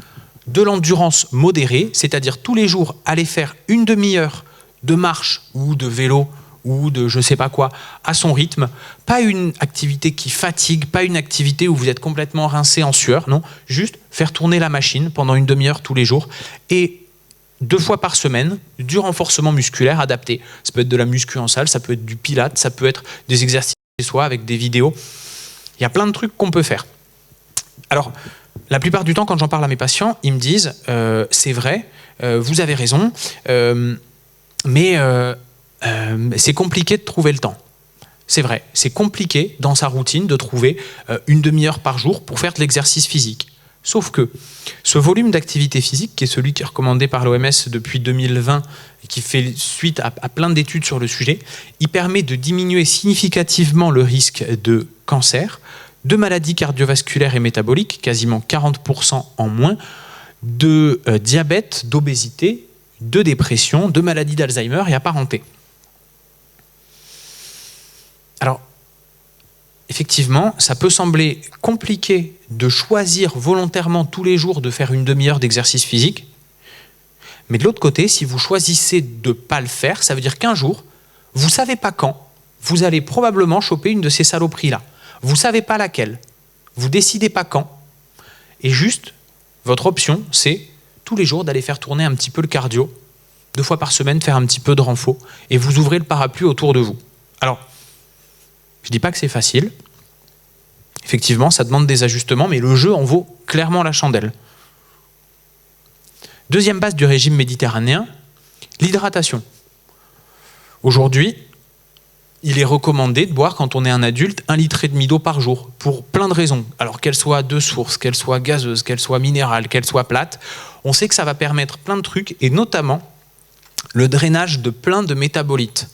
de l'endurance modérée, c'est-à-dire tous les jours aller faire une demi-heure de marche ou de vélo ou de je sais pas quoi à son rythme, pas une activité qui fatigue, pas une activité où vous êtes complètement rincé en sueur, non, juste faire tourner la machine pendant une demi-heure tous les jours et 2 fois par semaine, du renforcement musculaire adapté. Ça peut être de la muscu en salle, ça peut être du pilates, ça peut être des exercices chez soi avec des vidéos. Il y a plein de trucs qu'on peut faire. Alors, la plupart du temps, quand j'en parle à mes patients, ils me disent c'est vrai, vous avez raison, mais c'est compliqué de trouver le temps. C'est vrai, c'est compliqué dans sa routine de trouver une demi-heure par jour pour faire de l'exercice physique. Sauf que ce volume d'activité physique, qui est celui qui est recommandé par l'OMS depuis 2020, et qui fait suite à plein d'études sur le sujet, il permet de diminuer significativement le risque de cancer, de maladies cardiovasculaires et métaboliques, quasiment 40% en moins, de diabète, d'obésité, de dépression, de maladies d'Alzheimer et apparentées. Alors, effectivement, ça peut sembler compliqué de choisir volontairement tous les jours de faire une demi-heure d'exercice physique, mais de l'autre côté, si vous choisissez de ne pas le faire, ça veut dire qu'un jour, vous ne savez pas quand, vous allez probablement choper une de ces saloperies-là. Vous ne savez pas laquelle, vous ne décidez pas quand, et juste, votre option, c'est tous les jours d'aller faire tourner un petit peu le cardio, 2 fois par semaine, faire un petit peu de renfo, et vous ouvrez le parapluie autour de vous. Alors, je ne dis pas que c'est facile, effectivement, ça demande des ajustements, mais le jeu en vaut clairement la chandelle. Deuxième base du régime méditerranéen, l'hydratation. Aujourd'hui, il est recommandé de boire, quand on est un adulte, 1,5 litre d'eau par jour, pour plein de raisons. Alors qu'elle soit de source, qu'elle soit gazeuse, qu'elle soit minérale, qu'elle soit plate, on sait que ça va permettre plein de trucs, et notamment le drainage de plein de métabolites.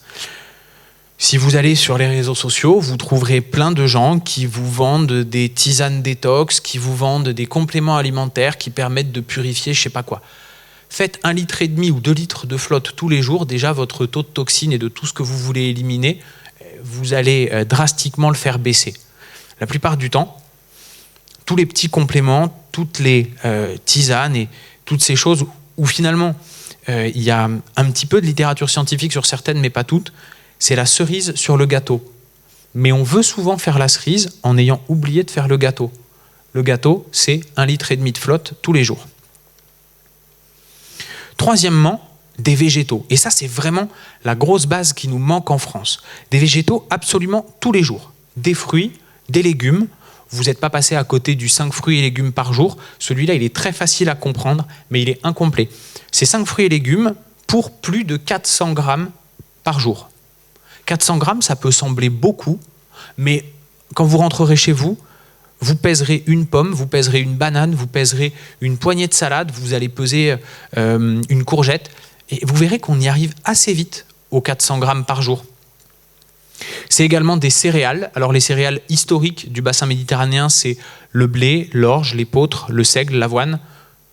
Si vous allez sur les réseaux sociaux, vous trouverez plein de gens qui vous vendent des tisanes détox, qui vous vendent des compléments alimentaires qui permettent de purifier je ne sais pas quoi. Faites 1,5 litre ou 2 litres de flotte tous les jours. Déjà, votre taux de toxines et de tout ce que vous voulez éliminer, vous allez drastiquement le faire baisser. La plupart du temps, tous les petits compléments, toutes les tisanes et toutes ces choses où finalement il y a un petit peu de littérature scientifique sur certaines, mais pas toutes, c'est la cerise sur le gâteau. Mais on veut souvent faire la cerise en ayant oublié de faire le gâteau. Le gâteau, c'est 1,5 litre de flotte tous les jours. Troisièmement, des végétaux. Et ça, c'est vraiment la grosse base qui nous manque en France. Des végétaux absolument tous les jours. Des fruits, des légumes. Vous n'êtes pas passé à côté du 5 fruits et légumes par jour. Celui-là, il est très facile à comprendre, mais il est incomplet. C'est 5 fruits et légumes pour plus de 400 grammes par jour. 400 grammes, ça peut sembler beaucoup, mais quand vous rentrerez chez vous, vous pèserez une pomme, vous pèserez une banane, vous pèserez une poignée de salade, vous allez peser une courgette, et vous verrez qu'on y arrive assez vite aux 400 grammes par jour. C'est également des céréales. Alors les céréales historiques du bassin méditerranéen, c'est le blé, l'orge, l'épeautre, le seigle, l'avoine.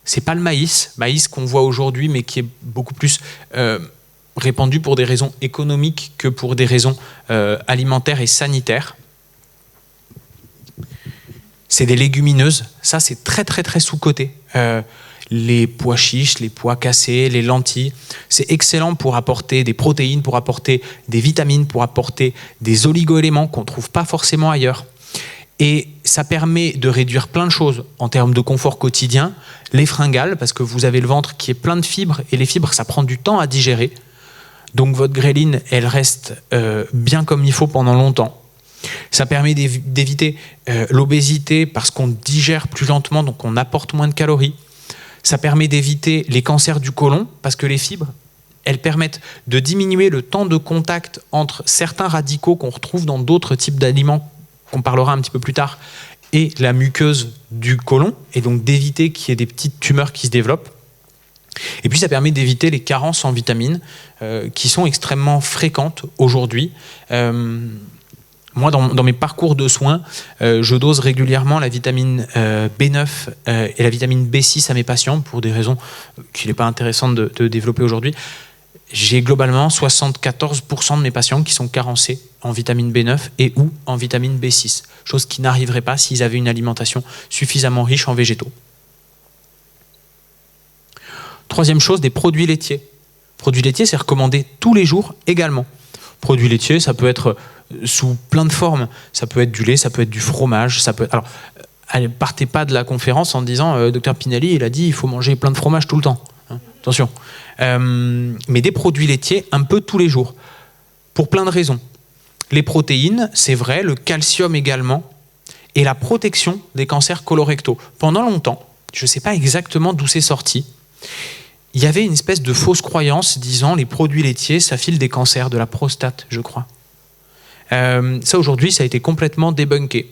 C'est pas le maïs qu'on voit aujourd'hui, mais qui est beaucoup plus répandu pour des raisons économiques que pour des raisons alimentaires et sanitaires. C'est des légumineuses. Ça, c'est très, très, très sous-coté. Les pois chiches, les pois cassés, les lentilles. C'est excellent pour apporter des protéines, pour apporter des vitamines, pour apporter des oligo-éléments qu'on ne trouve pas forcément ailleurs. Et ça permet de réduire plein de choses en termes de confort quotidien. Les fringales, parce que vous avez le ventre qui est plein de fibres, et les fibres, ça prend du temps à digérer. Donc votre gréline, elle reste bien comme il faut pendant longtemps. Ça permet d'éviter l'obésité parce qu'on digère plus lentement, donc on apporte moins de calories. Ça permet d'éviter les cancers du côlon parce que les fibres, elles permettent de diminuer le temps de contact entre certains radicaux qu'on retrouve dans d'autres types d'aliments, qu'on parlera un petit peu plus tard, et la muqueuse du côlon, et donc d'éviter qu'il y ait des petites tumeurs qui se développent. Et puis ça permet d'éviter les carences en vitamines qui sont extrêmement fréquentes aujourd'hui. Moi, dans mes parcours de soins, je dose régulièrement la vitamine B9 et la vitamine B6 à mes patients pour des raisons qu'il n'est pas intéressant de développer aujourd'hui. J'ai globalement 74% de mes patients qui sont carencés en vitamine B9 et ou en vitamine B6, chose qui n'arriverait pas s'ils avaient une alimentation suffisamment riche en végétaux. Troisième chose, des produits laitiers. Produits laitiers, c'est recommandé tous les jours également. Produits laitiers, ça peut être sous plein de formes. Ça peut être du lait, ça peut être du fromage. Ça peut être... Alors, ne partez pas de la conférence en disant Dr Pinelli, il a dit il faut manger plein de fromage tout le temps. Hein, attention. Mais des produits laitiers un peu tous les jours. Pour plein de raisons. Les protéines, c'est vrai, le calcium également, et la protection des cancers colorectaux. Pendant longtemps, je ne sais pas exactement d'où c'est sorti, il y avait une espèce de fausse croyance disant les produits laitiers, ça file des cancers de la prostate, je crois. Ça, aujourd'hui, ça a été complètement débunké.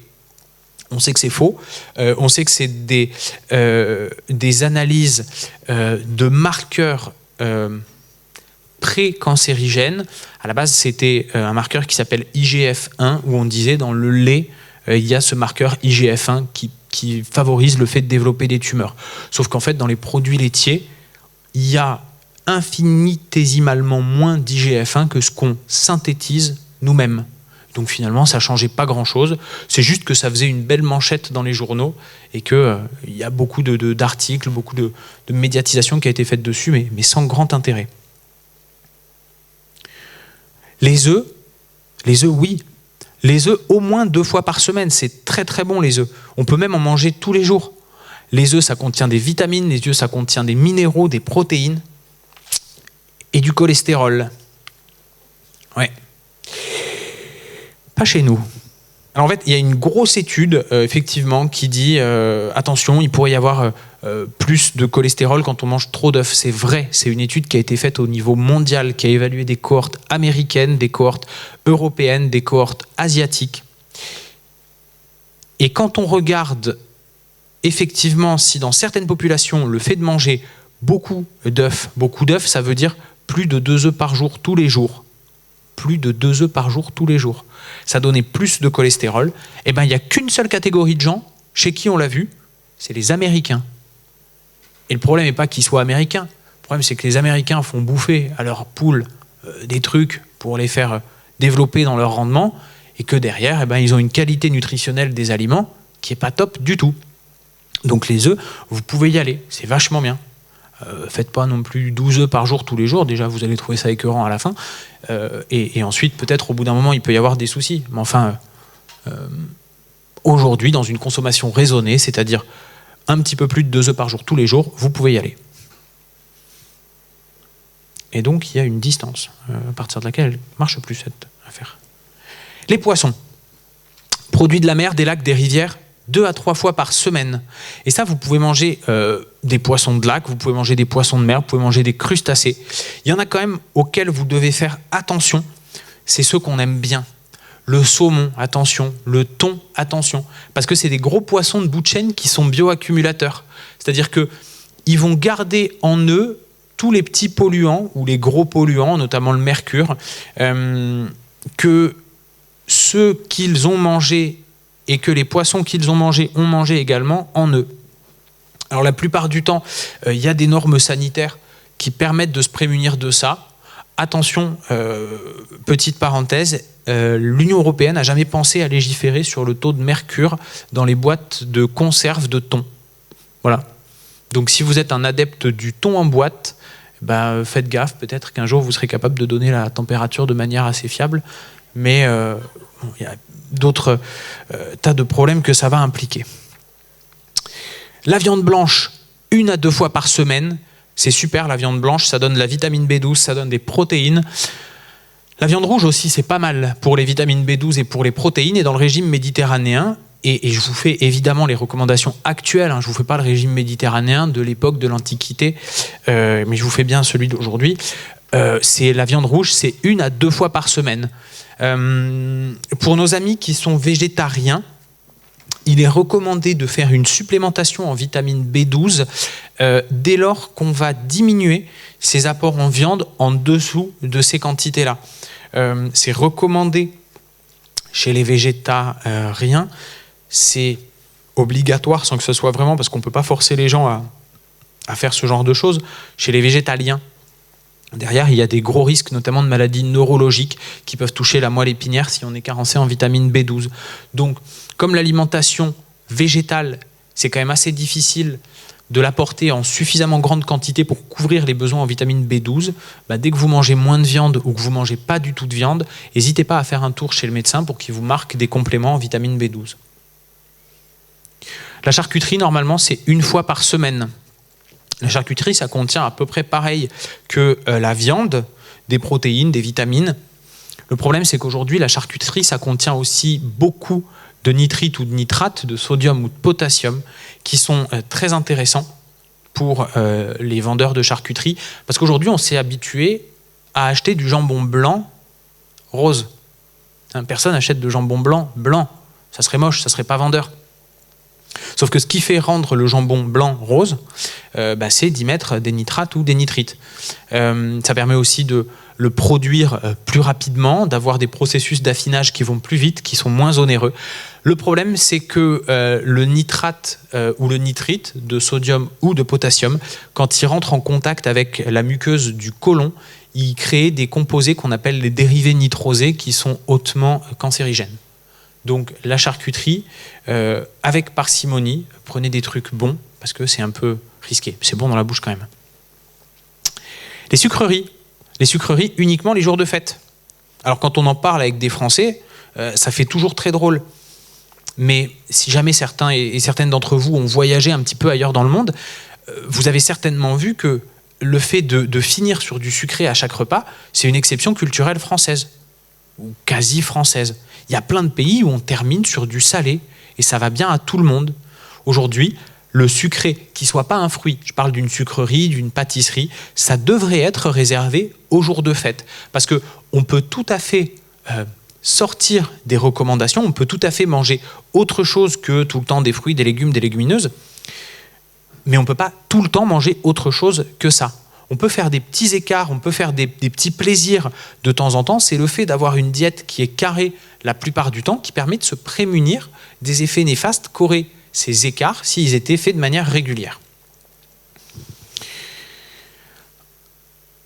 On sait que c'est faux. On sait que c'est des analyses de marqueurs pré-cancérigènes. À la base, c'était un marqueur qui s'appelle IGF-1, où on disait dans le lait, il y a ce marqueur IGF-1 qui favorise le fait de développer des tumeurs. Sauf qu'en fait, dans les produits laitiers, il y a infinitésimalement moins d'IGF-1 que ce qu'on synthétise nous-mêmes. Donc finalement, ça ne changeait pas grand-chose. C'est juste que ça faisait une belle manchette dans les journaux et qu'il y a beaucoup d'articles, beaucoup de médiatisation qui a été faite dessus, mais sans grand intérêt. Les œufs, oui. Les œufs au moins 2 fois par semaine, c'est très très bon les œufs. On peut même en manger tous les jours. Les œufs, ça contient des vitamines, les œufs, ça contient des minéraux, des protéines et du cholestérol. Ouais. Pas chez nous. Alors en fait, il y a une grosse étude, effectivement, qui dit attention, il pourrait y avoir plus de cholestérol quand on mange trop d'œufs. C'est vrai, c'est une étude qui a été faite au niveau mondial, qui a évalué des cohortes américaines, des cohortes européennes, des cohortes asiatiques. Et quand on regarde, effectivement, si dans certaines populations, le fait de manger beaucoup d'œufs, ça veut dire plus de 2 œufs par jour tous les jours, plus de 2 œufs par jour tous les jours, ça donnait plus de cholestérol, eh ben, il n'y a qu'une seule catégorie de gens chez qui on l'a vu, c'est les Américains. Et le problème n'est pas qu'ils soient américains, le problème c'est que les Américains font bouffer à leurs poules des trucs pour les faire développer dans leur rendement, et que derrière, eh ben, ils ont une qualité nutritionnelle des aliments qui n'est pas top du tout. Donc les œufs, vous pouvez y aller, c'est vachement bien. Faites pas non plus 12 œufs par jour tous les jours, déjà vous allez trouver ça écœurant à la fin, et ensuite peut-être au bout d'un moment il peut y avoir des soucis, mais enfin aujourd'hui dans une consommation raisonnée, c'est-à-dire un petit peu plus de 2 œufs par jour tous les jours, vous pouvez y aller. Et donc il y a une distance à partir de laquelle elle ne marche plus cette affaire. Les poissons, produits de la mer, des lacs, des rivières, 2 à 3 fois par semaine. Et ça, vous pouvez manger des poissons de lac, vous pouvez manger des poissons de mer, vous pouvez manger des crustacés. Il y en a quand même auxquels vous devez faire attention, c'est ceux qu'on aime bien. Le saumon, attention. Le thon, attention. Parce que c'est des gros poissons de bout de chaîne qui sont bioaccumulateurs. C'est-à-dire qu'ils vont garder en eux tous les petits polluants, ou les gros polluants, notamment le mercure, que ceux qu'ils ont mangés et que les poissons qu'ils ont mangé également en eux. Alors la plupart du temps, il y a des normes sanitaires qui permettent de se prémunir de ça. Attention, petite parenthèse, l'Union européenne n'a jamais pensé à légiférer sur le taux de mercure dans les boîtes de conserve de thon. Voilà. Donc si vous êtes un adepte du thon en boîte, bah, faites gaffe, peut-être qu'un jour vous serez capable de donner la température de manière assez fiable, mais il y a d'autres tas de problèmes que ça va impliquer. La viande blanche, 1 à 2 fois par semaine, c'est super la viande blanche, ça donne de la vitamine B12, ça donne des protéines. La viande rouge aussi, c'est pas mal pour les vitamines B12 et pour les protéines, et dans le régime méditerranéen, et je vous fais évidemment les recommandations actuelles, je ne vous fais pas le régime méditerranéen de l'époque de l'Antiquité, mais je vous fais bien celui d'aujourd'hui, c'est la viande rouge, c'est 1 à 2 fois par semaine. Pour nos amis qui sont végétariens, il est recommandé de faire une supplémentation en vitamine B12 dès lors qu'on va diminuer ses apports en viande en dessous de ces quantités-là. C'est recommandé chez les végétariens, c'est obligatoire sans que ce soit vraiment, parce qu'on ne peut pas forcer les gens à faire ce genre de choses, chez les végétaliens. Derrière, il y a des gros risques, notamment de maladies neurologiques qui peuvent toucher la moelle épinière si on est carencé en vitamine B12. Donc, comme l'alimentation végétale, c'est quand même assez difficile de l'apporter en suffisamment grande quantité pour couvrir les besoins en vitamine B12, dès que vous mangez moins de viande ou que vous ne mangez pas du tout de viande, n'hésitez pas à faire un tour chez le médecin pour qu'il vous marque des compléments en vitamine B12. La charcuterie, normalement, c'est 1 fois par semaine. La charcuterie, ça contient à peu près pareil que la viande, des protéines, des vitamines. Le problème, c'est qu'aujourd'hui, la charcuterie, ça contient aussi beaucoup de nitrites ou de nitrates, de sodium ou de potassium, qui sont très intéressants pour les vendeurs de charcuterie. Parce qu'aujourd'hui, on s'est habitué à acheter du jambon blanc rose. Personne n'achète de jambon blanc. Ça serait moche, ça serait pas vendeur. Sauf que ce qui fait rendre le jambon blanc rose, c'est d'y mettre des nitrates ou des nitrites. Ça permet aussi de le produire plus rapidement, d'avoir des processus d'affinage qui vont plus vite, qui sont moins onéreux. Le problème, c'est que le nitrate ou le nitrite de sodium ou de potassium, quand il rentre en contact avec la muqueuse du côlon, il crée des composés qu'on appelle les dérivés nitrosés qui sont hautement cancérigènes. Donc la charcuterie, avec parcimonie, prenez des trucs bons, parce que c'est un peu risqué. C'est bon dans la bouche quand même. Les sucreries uniquement les jours de fête. Alors quand on en parle avec des Français, ça fait toujours très drôle. Mais si jamais certains et certaines d'entre vous ont voyagé un petit peu ailleurs dans le monde, vous avez certainement vu que le fait de finir sur du sucré à chaque repas, c'est une exception culturelle française, ou quasi française. Il y a plein de pays où on termine sur du salé, et ça va bien à tout le monde. Aujourd'hui, le sucré, qui ne soit pas un fruit, je parle d'une sucrerie, d'une pâtisserie, ça devrait être réservé aux jours de fête. Parce qu'on peut tout à fait sortir des recommandations, on peut tout à fait manger autre chose que tout le temps des fruits, des légumes, des légumineuses, mais on ne peut pas tout le temps manger autre chose que ça. on peut faire des petits écarts, on peut faire des petits plaisirs de temps en temps. C'est le fait d'avoir une diète qui est carrée la plupart du temps qui permet de se prémunir des effets néfastes qu'auraient ces écarts s'ils étaient faits de manière régulière.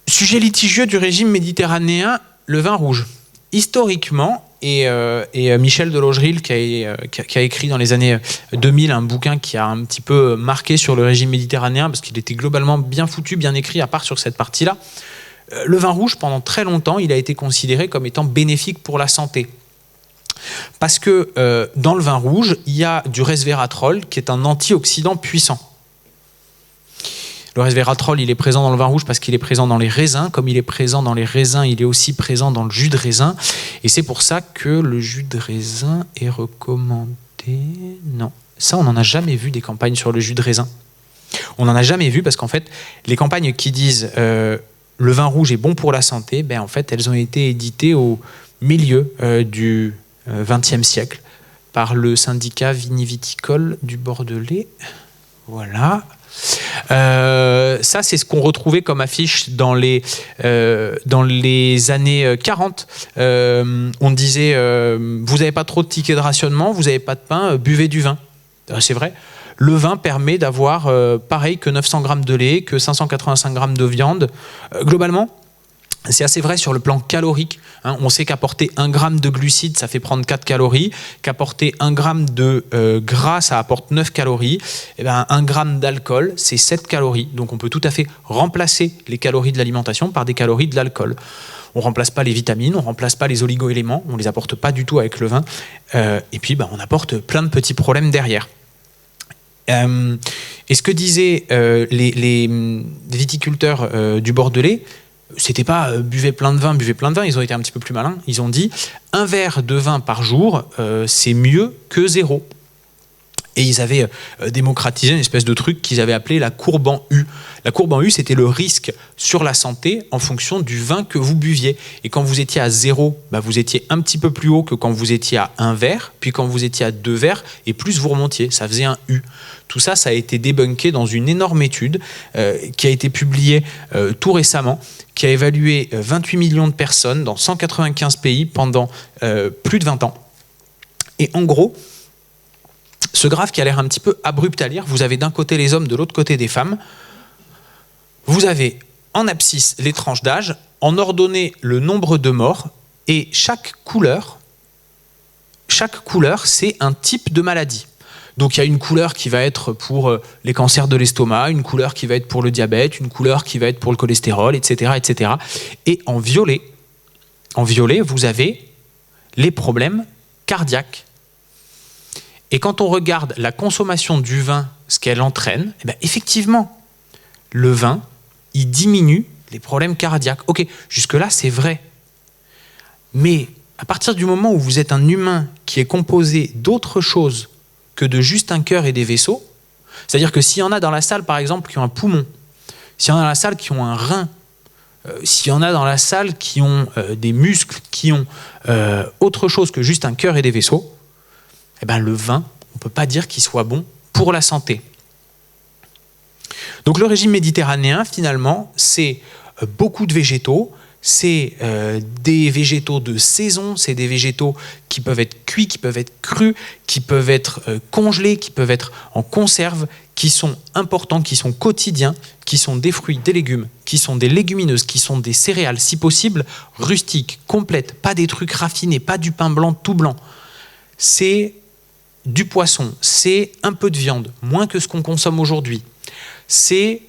Sujet litigieux du régime méditerranéen, le vin rouge. Historiquement, et Michel de Logeril qui a écrit dans les années 2000 un bouquin qui a un petit peu marqué sur le régime méditerranéen parce qu'il était globalement bien foutu, bien écrit, à part sur cette partie-là. Le vin rouge, pendant très longtemps, il a été considéré comme étant bénéfique pour la santé. Parce que dans le vin rouge, il y a du resveratrol qui est un antioxydant puissant. Le resveratrol, il est présent dans le vin rouge parce qu'il est présent dans les raisins. Comme il est présent dans les raisins, il est aussi présent dans le jus de raisin. Et c'est pour ça que le jus de raisin est recommandé. Non, ça, on n'en a jamais vu des campagnes sur le jus de raisin. On n'en a jamais vu parce qu'en fait, les campagnes qui disent le vin rouge est bon pour la santé, ben, en fait, elles ont été éditées au milieu du XXe siècle par le syndicat viniviticole du Bordelais. Voilà. Ça, c'est ce qu'on retrouvait comme affiche dans les années 40. On disait vous n'avez pas trop de tickets de rationnement, vous n'avez pas de pain, buvez du vin. C'est vrai. Le vin permet d'avoir pareil que 900 grammes de lait, que 585 grammes de viande. Globalement, c'est assez vrai sur le plan calorique. Hein. On sait qu'apporter 1 gramme de glucides, ça fait prendre 4 calories. Qu'apporter 1 gramme de gras, ça apporte 9 calories. Et ben, 1 gramme d'alcool, c'est 7 calories. Donc on peut tout à fait remplacer les calories de l'alimentation par des calories de l'alcool. On ne remplace pas les vitamines, on ne remplace pas les oligo-éléments, on ne les apporte pas du tout avec le vin. Et puis ben, on apporte plein de petits problèmes derrière. Et ce que disaient les viticulteurs du Bordelais, c'était pas buvez plein de vin, ils ont été un petit peu plus malins. Ils ont dit un verre de vin par jour, c'est mieux que 0. Et ils avaient démocratisé une espèce de truc qu'ils avaient appelé la courbe en U. La courbe en U, c'était le risque sur la santé en fonction du vin que vous buviez. Et quand vous étiez à 0, bah vous étiez un petit peu plus haut que quand vous étiez à 1 verre, puis quand vous étiez à 2 verres, et plus vous remontiez, ça faisait un U. Tout ça, ça a été débunké dans une énorme étude qui a été publiée tout récemment, qui a évalué 28 millions de personnes dans 195 pays pendant plus de 20 ans. Et en gros, ce graphe qui a l'air un petit peu abrupt à lire, vous avez d'un côté les hommes, de l'autre côté des femmes. Vous avez en abscisse les tranches d'âge, en ordonnée le nombre de morts, et chaque couleur, c'est un type de maladie. Donc il y a une couleur qui va être pour les cancers de l'estomac, une couleur qui va être pour le diabète, une couleur qui va être pour le cholestérol, etc., etc. Et en violet, vous avez les problèmes cardiaques. Et quand on regarde la consommation du vin, ce qu'elle entraîne, eh bien effectivement, le vin, il diminue les problèmes cardiaques. Ok, jusque-là, c'est vrai. Mais à partir du moment où vous êtes un humain qui est composé d'autre chose que de juste un cœur et des vaisseaux, c'est-à-dire que s'il y en a dans la salle, par exemple, qui ont un poumon, s'il y en a dans la salle qui ont un rein, s'il y en a dans la salle qui ont des muscles, qui ont autre chose que juste un cœur et des vaisseaux, eh ben, le vin, on ne peut pas dire qu'il soit bon pour la santé. Donc le régime méditerranéen, finalement, c'est beaucoup de végétaux, c'est des végétaux de saison, c'est des végétaux qui peuvent être cuits, qui peuvent être crus, qui peuvent être congelés, qui peuvent être en conserve, qui sont importants, qui sont quotidiens, qui sont des fruits, des légumes, qui sont des légumineuses, qui sont des céréales, si possible, rustiques, complètes, pas des trucs raffinés, pas du pain blanc tout blanc. C'est du poisson, c'est un peu de viande, moins que ce qu'on consomme aujourd'hui. C'est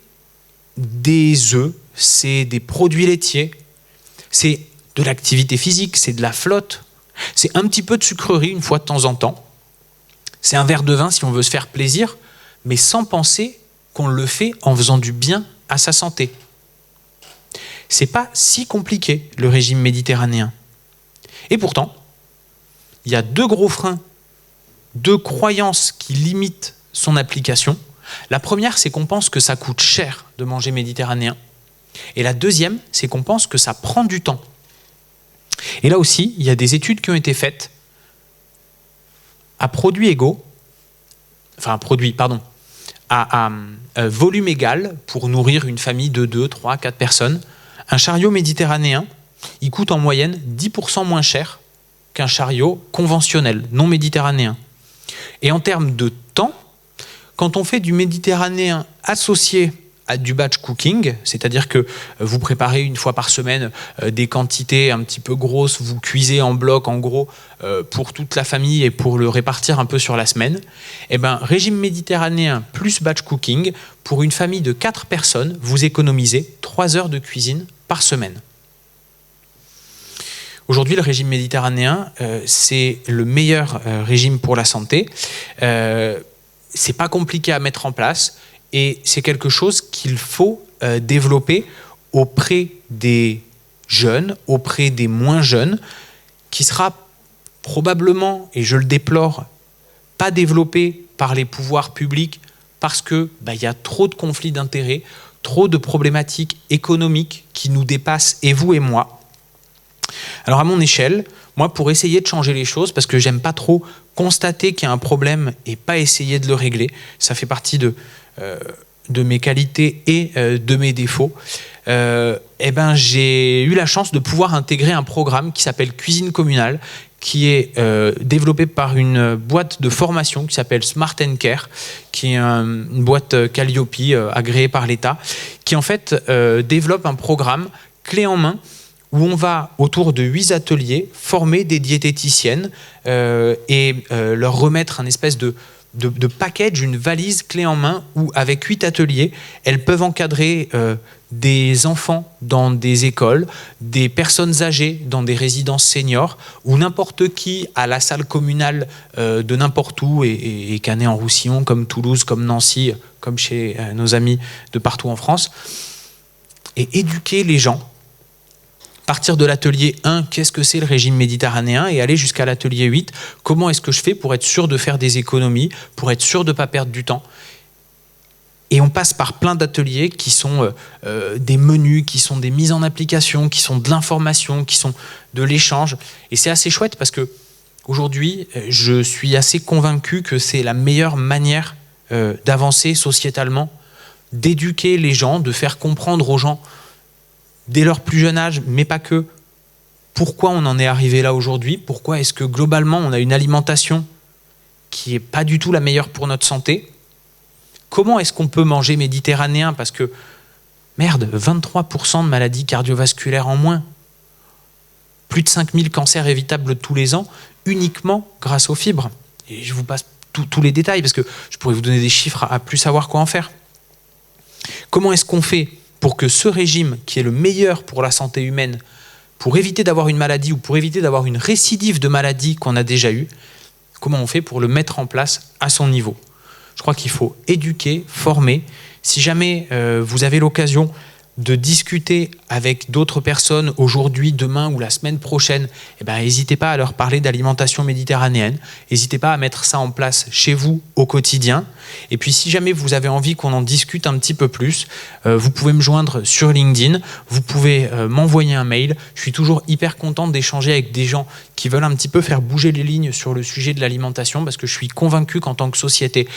des œufs, c'est des produits laitiers, c'est de l'activité physique, c'est de la flotte, c'est un petit peu de sucrerie une fois de temps en temps. C'est un verre de vin si on veut se faire plaisir, mais sans penser qu'on le fait en faisant du bien à sa santé. C'est pas si compliqué, le régime méditerranéen. Et pourtant, il y a 2 gros freins, 2 croyances qui limitent son application. La première, c'est qu'on pense que ça coûte cher de manger méditerranéen. Et la deuxième, c'est qu'on pense que ça prend du temps. Et là aussi, il y a des études qui ont été faites à produits égaux, à volume égal pour nourrir une famille de 2, 3, 4 personnes. Un chariot méditerranéen, il coûte en moyenne 10% moins cher qu'un chariot conventionnel, non méditerranéen. Et en termes de temps, quand on fait du méditerranéen associé à du batch cooking, c'est-à-dire que vous préparez une fois par semaine des quantités un petit peu grosses, vous cuisez en bloc en gros pour toute la famille et pour le répartir un peu sur la semaine, eh ben, régime méditerranéen plus batch cooking, pour une famille de 4 personnes, vous économisez 3 heures de cuisine par semaine. Aujourd'hui, le régime méditerranéen, c'est le meilleur régime pour la santé. C'est pas compliqué à mettre en place. Et c'est quelque chose qu'il faut développer auprès des jeunes, auprès des moins jeunes, qui sera probablement, et je le déplore, pas développé par les pouvoirs publics parce que y a trop de conflits d'intérêts, trop de problématiques économiques qui nous dépassent, et vous et moi. Alors à mon échelle, moi pour essayer de changer les choses, parce que j'aime pas trop constater qu'il y a un problème et pas essayer de le régler, ça fait partie de mes qualités et de mes défauts, j'ai eu la chance de pouvoir intégrer un programme qui s'appelle Cuisine Communale, qui est développé par une boîte de formation qui s'appelle Smart & Care, qui est une boîte Calliope agréée par l'État, qui en fait développe un programme clé en main où on va, autour de 8 ateliers, former des diététiciennes et leur remettre un espèce de package, une valise clé en main où, avec 8 ateliers, elles peuvent encadrer des enfants dans des écoles, des personnes âgées dans des résidences seniors, ou n'importe qui à la salle communale de n'importe où, et Canet-en-Roussillon, comme Toulouse, comme Nancy, comme chez nos amis de partout en France, et éduquer les gens. Partir de l'atelier 1, qu'est-ce que c'est le régime méditerranéen, et aller jusqu'à l'atelier 8, comment est-ce que je fais pour être sûr de faire des économies, pour être sûr de ne pas perdre du temps. Et on passe par plein d'ateliers qui sont des menus, qui sont des mises en application, qui sont de l'information, qui sont de l'échange. Et c'est assez chouette parce que aujourd'hui, je suis assez convaincu que c'est la meilleure manière d'avancer sociétalement, d'éduquer les gens, de faire comprendre aux gens dès leur plus jeune âge, mais pas que, pourquoi on en est arrivé là aujourd'hui, pourquoi est-ce que globalement on a une alimentation qui n'est pas du tout la meilleure pour notre santé, comment est-ce qu'on peut manger méditerranéen, parce que, merde, 23% de maladies cardiovasculaires en moins, plus de 5000 cancers évitables tous les ans, uniquement grâce aux fibres. Et je vous passe tous les détails, parce que je pourrais vous donner des chiffres à plus savoir quoi en faire. Comment est-ce qu'on fait pour que ce régime, qui est le meilleur pour la santé humaine, pour éviter d'avoir une maladie ou pour éviter d'avoir une récidive de maladie qu'on a déjà eue, comment on fait pour le mettre en place à son niveau? Je crois qu'il faut éduquer, former. Si jamais vous avez l'occasion de discuter avec d'autres personnes aujourd'hui, demain ou la semaine prochaine, n'hésitez pas à leur parler d'alimentation méditerranéenne. N'hésitez pas à mettre ça en place chez vous au quotidien. Et puis si jamais vous avez envie qu'on en discute un petit peu plus, vous pouvez me joindre sur LinkedIn, vous pouvez m'envoyer un mail. Je suis toujours hyper content d'échanger avec des gens qui veulent un petit peu faire bouger les lignes sur le sujet de l'alimentation, parce que je suis convaincu qu'en tant que société,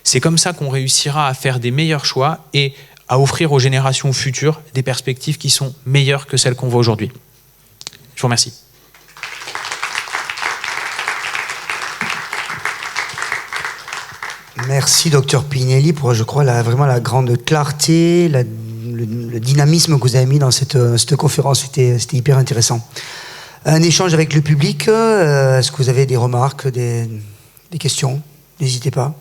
c'est comme ça qu'on réussira à faire des meilleurs choix et à offrir aux générations futures des perspectives qui sont meilleures que celles qu'on voit aujourd'hui. Je vous remercie. Merci, docteur Pinelli, pour, je crois, vraiment la grande clarté, le dynamisme que vous avez mis dans cette conférence. C'était hyper intéressant. Un échange avec le public. Est-ce que vous avez des remarques, des questions? N'hésitez pas.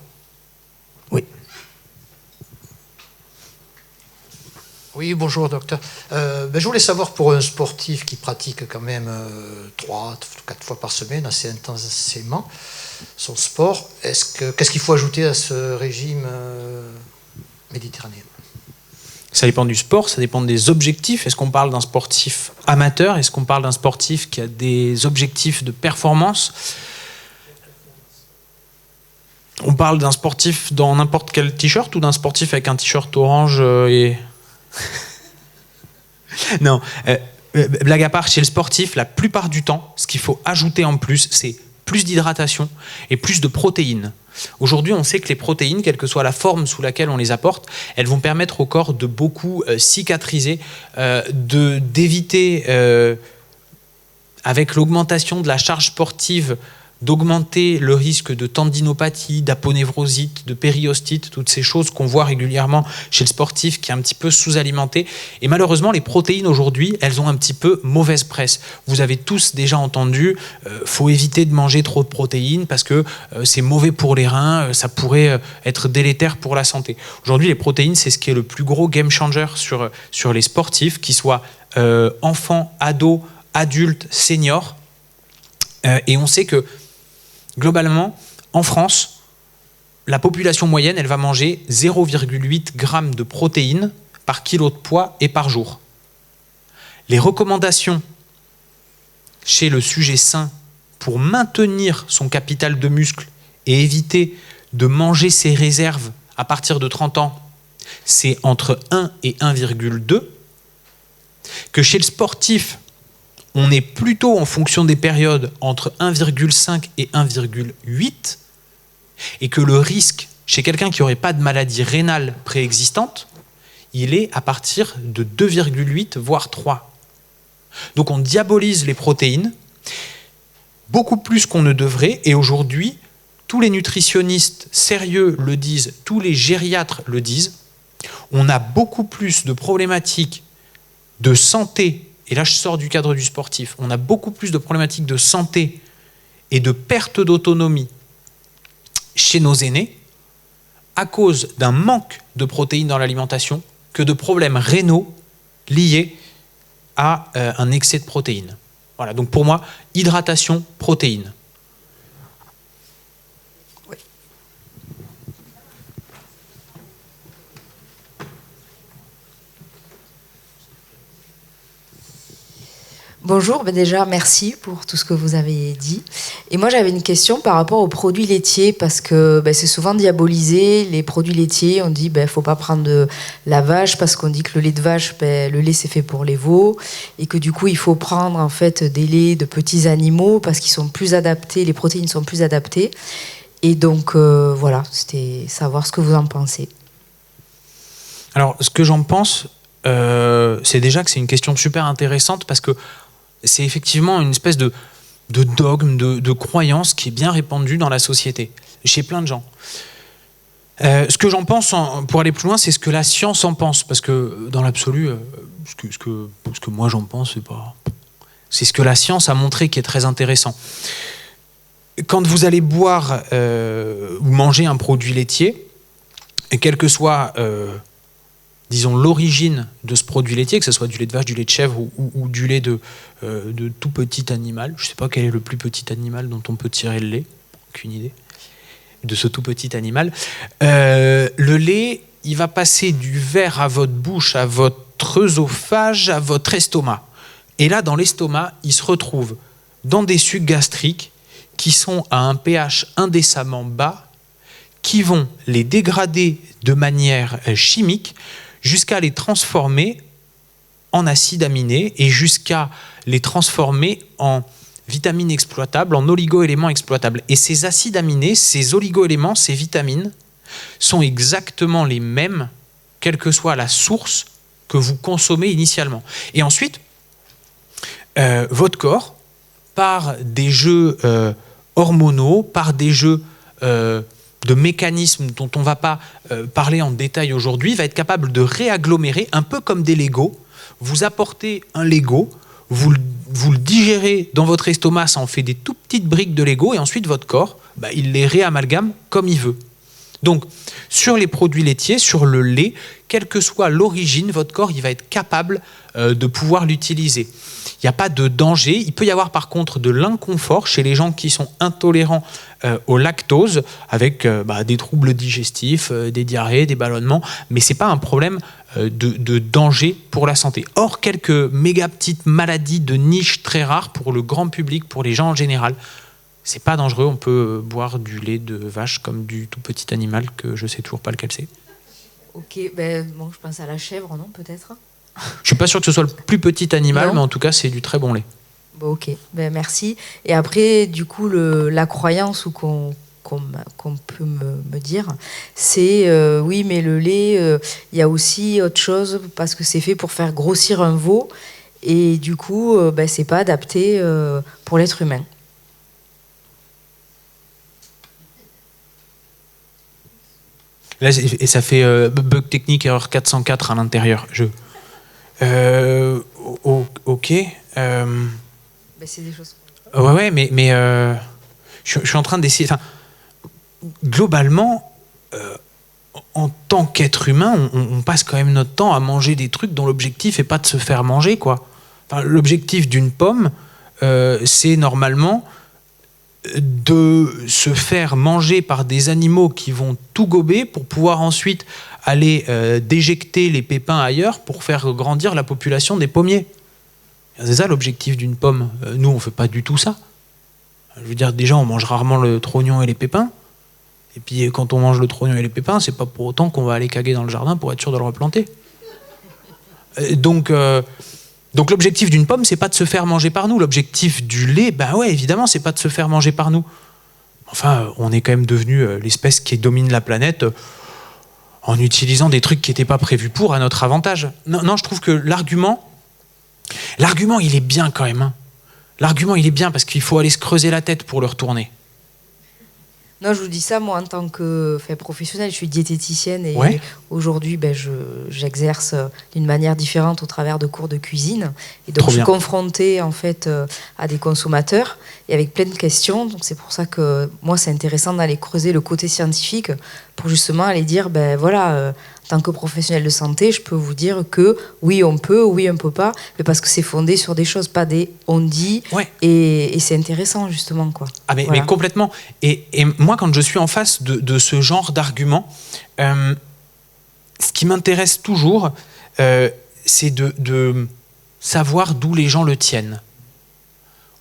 Oui. Oui, bonjour docteur. Je voulais savoir, pour un sportif qui pratique quand même 3-4 fois par semaine assez intensément son sport, qu'est-ce qu'il faut ajouter à ce régime méditerranéen? Ça dépend du sport, ça dépend des objectifs. Est-ce qu'on parle d'un sportif amateur? Est-ce qu'on parle d'un sportif qui a des objectifs de performance? On parle d'un sportif dans n'importe quel t-shirt ou d'un sportif avec un t-shirt orange et... Non, blague à part, chez le sportif, la plupart du temps, ce qu'il faut ajouter en plus, c'est plus d'hydratation et plus de protéines. Aujourd'hui, on sait que les protéines, quelle que soit la forme sous laquelle on les apporte, elles vont permettre au corps de beaucoup cicatriser, d'éviter, avec l'augmentation de la charge sportive, d'augmenter le risque de tendinopathie, d'aponevrosite, de périostite, toutes ces choses qu'on voit régulièrement chez le sportif qui est un petit peu sous-alimenté. Et malheureusement, les protéines aujourd'hui, elles ont un petit peu mauvaise presse. Vous avez tous déjà entendu, faut éviter de manger trop de protéines parce que c'est mauvais pour les reins, ça pourrait être délétère pour la santé. Aujourd'hui, les protéines, c'est ce qui est le plus gros game changer sur les sportifs, qu'ils soient enfants, ados, adultes, seniors. Et on sait que globalement, en France, la population moyenne, elle va manger 0,8 g de protéines par kilo de poids et par jour. Les recommandations chez le sujet sain pour maintenir son capital de muscle et éviter de manger ses réserves à partir de 30 ans, c'est entre 1 et 1,2. Que chez le sportif, on est plutôt en fonction des périodes entre 1,5 et 1,8 et que le risque chez quelqu'un qui n'aurait pas de maladie rénale préexistante, il est à partir de 2,8 voire 3. Donc on diabolise les protéines beaucoup plus qu'on ne devrait et aujourd'hui, tous les nutritionnistes sérieux le disent, tous les gériatres le disent, on a beaucoup plus de problématiques de santé. Et là, je sors du cadre du sportif. On a beaucoup plus de problématiques de santé et de perte d'autonomie chez nos aînés à cause d'un manque de protéines dans l'alimentation que de problèmes rénaux liés à un excès de protéines. Voilà, donc pour moi, hydratation, protéines. Bonjour, déjà merci pour tout ce que vous avez dit. Et moi j'avais une question par rapport aux produits laitiers parce que c'est souvent diabolisé, les produits laitiers, on dit faut pas prendre de la vache parce qu'on dit que le lait de vache, le lait c'est fait pour les veaux et que du coup il faut prendre en fait des laits de petits animaux parce qu'ils sont plus adaptés, les protéines sont plus adaptées. Et donc voilà, c'était savoir ce que vous en pensez. Alors ce que j'en pense, c'est déjà que c'est une question super intéressante parce que c'est effectivement une espèce de dogme, de croyance qui est bien répandue dans la société, chez plein de gens. Ce que j'en pense, pour aller plus loin, c'est ce que la science en pense, parce que dans l'absolu, ce que moi j'en pense, c'est ce que la science a montré qui est très intéressant. Quand vous allez boire ou manger un produit laitier, et quel que soit disons l'origine de ce produit laitier, que ce soit du lait de vache, du lait de chèvre ou du lait de tout petit animal. Je ne sais pas quel est le plus petit animal dont on peut tirer le lait, aucune idée, de ce tout petit animal. Le lait, il va passer du verre à votre bouche, à votre œsophage, à votre estomac. Et là, dans l'estomac, il se retrouve dans des sucs gastriques qui sont à un pH indécemment bas, qui vont les dégrader de manière chimique, jusqu'à les transformer en acides aminés et jusqu'à les transformer en vitamines exploitables, en oligo-éléments exploitables. Et ces acides aminés, ces oligo-éléments, ces vitamines, sont exactement les mêmes, quelle que soit la source que vous consommez initialement. Et ensuite, votre corps, par des jeux hormonaux, par des jeux de mécanismes dont on ne va pas parler en détail aujourd'hui, va être capable de réagglomérer, un peu comme des Legos. Vous apportez un Lego, vous le digérez dans votre estomac, ça en fait des tout petites briques de Lego, et ensuite votre corps, il les réamalgame comme il veut. Donc, sur les produits laitiers, sur le lait, quelle que soit l'origine, votre corps il va être capable de pouvoir l'utiliser. Il n'y a pas de danger. Il peut y avoir par contre de l'inconfort chez les gens qui sont intolérants au lactose, avec des troubles digestifs, des diarrhées, des ballonnements, mais ce n'est pas un problème de danger pour la santé. Or, quelques méga petites maladies de niche très rares pour le grand public, pour les gens en général, c'est pas dangereux. On peut boire du lait de vache comme du tout petit animal que je sais toujours pas lequel c'est. Ok, je pense à la chèvre, non, peut-être. Je suis pas sûr que ce soit le plus petit animal, non. Mais en tout cas, c'est du très bon lait. Ok, merci. Et après, du coup, la croyance qu'on peut me dire, c'est oui, mais le lait, il y a aussi autre chose parce que c'est fait pour faire grossir un veau et du coup, c'est pas adapté pour l'être humain. Là, et ça fait bug technique, erreur 404 à l'intérieur. Ok. C'est des choses. Ouais, mais je suis en train d'essayer. Enfin, globalement, en tant qu'être humain, on passe quand même notre temps à manger des trucs dont l'objectif n'est pas de se faire manger, quoi. Enfin, l'objectif d'une pomme, c'est normalement de se faire manger par des animaux qui vont tout gober pour pouvoir ensuite aller déjecter les pépins ailleurs pour faire grandir la population des pommiers. C'est ça l'objectif d'une pomme. Nous, on ne fait pas du tout ça. Je veux dire, déjà, on mange rarement le trognon et les pépins. Et puis, quand on mange le trognon et les pépins, c'est pas pour autant qu'on va aller caguer dans le jardin pour être sûr de le replanter. Donc l'objectif d'une pomme, c'est pas de se faire manger par nous. L'objectif du lait, ben ouais, évidemment, c'est pas de se faire manger par nous. Enfin, on est quand même devenu l'espèce qui domine la planète en utilisant des trucs qui n'étaient pas prévus pour à notre avantage. Non, je trouve que l'argument, il est bien quand même. Hein. L'argument, il est bien parce qu'il faut aller se creuser la tête pour le retourner. Non, je vous dis ça, moi, en tant que professionnelle, je suis diététicienne et aujourd'hui, j'exerce d'une manière différente au travers de cours de cuisine. Et donc, je suis confrontée, en fait, à des consommateurs et avec plein de questions. Donc, c'est pour ça que moi, c'est intéressant d'aller creuser le côté scientifique pour justement aller dire, en tant que professionnel de santé, je peux vous dire que oui, on peut, oui, on peut pas, mais parce que c'est fondé sur des choses, pas des on dit, et c'est intéressant, justement, quoi. Ah, mais complètement. Et moi, quand je suis en face de ce genre d'argument, ce qui m'intéresse toujours, c'est de savoir d'où les gens le tiennent.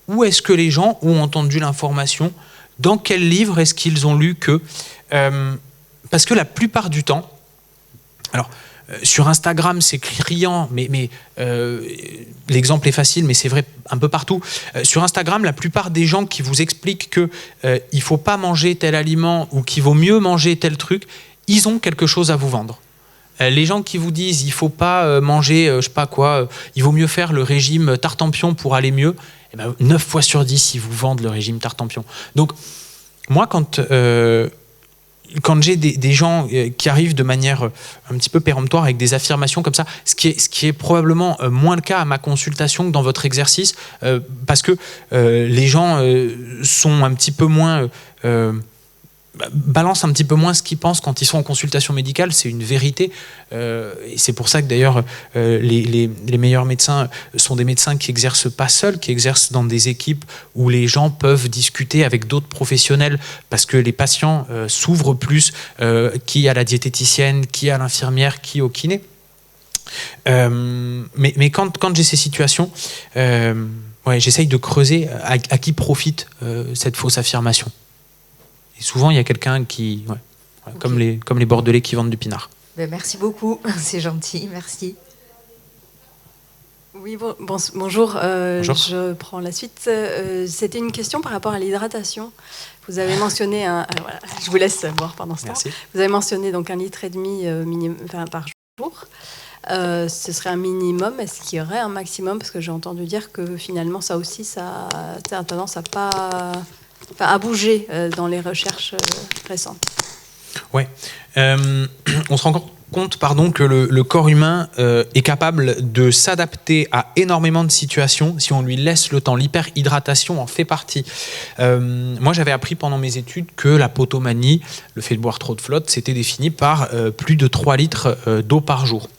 Où est-ce que les gens ont entendu l'information? Dans quel livre est-ce qu'ils ont lu que... parce que la plupart du temps, alors, sur Instagram, c'est criant, mais l'exemple est facile, mais c'est vrai un peu partout. Sur Instagram, la plupart des gens qui vous expliquent qu'il ne faut pas manger tel aliment ou qu'il vaut mieux manger tel truc, ils ont quelque chose à vous vendre. Les gens qui vous disent il ne faut pas manger, je sais pas quoi, il vaut mieux faire le régime Tartempion pour aller mieux, 9 fois sur 10, ils vous vendent le régime Tartempion. Donc, moi, quand j'ai des gens qui arrivent de manière un petit peu péremptoire avec des affirmations comme ça, ce qui est probablement moins le cas à ma consultation que dans votre exercice, parce que les gens sont un petit peu moins... balancent un petit peu moins ce qu'ils pensent quand ils sont en consultation médicale, c'est une vérité. Et c'est pour ça que d'ailleurs les meilleurs médecins sont des médecins qui n'exercent pas seuls, qui exercent dans des équipes où les gens peuvent discuter avec d'autres professionnels parce que les patients s'ouvrent plus, qui à la diététicienne, qui à l'infirmière, qui au kiné. Mais quand j'ai ces situations, j'essaye de creuser à qui profite cette fausse affirmation. Et souvent, il y a quelqu'un qui... okay. Comme les Bordelais qui vendent du pinard. Merci beaucoup, c'est gentil, merci. Oui, bonjour. Bonjour. Je prends la suite. C'était une question par rapport à l'hydratation. Vous avez mentionné... voilà, je vous laisse boire pendant ce temps. Vous avez mentionné donc 1,5 litre par jour. Ce serait un minimum. Est-ce qu'il y aurait un maximum? Parce que j'ai entendu dire que finalement, ça aussi, ça a tendance à pas... à bouger dans les recherches récentes. Ouais. On se rend compte que le corps humain est capable de s'adapter à énormément de situations si on lui laisse le temps. L'hyperhydratation en fait partie. Moi, j'avais appris pendant mes études que la potomanie, le fait de boire trop de flotte, c'était défini par plus de 3 litres d'eau par jour.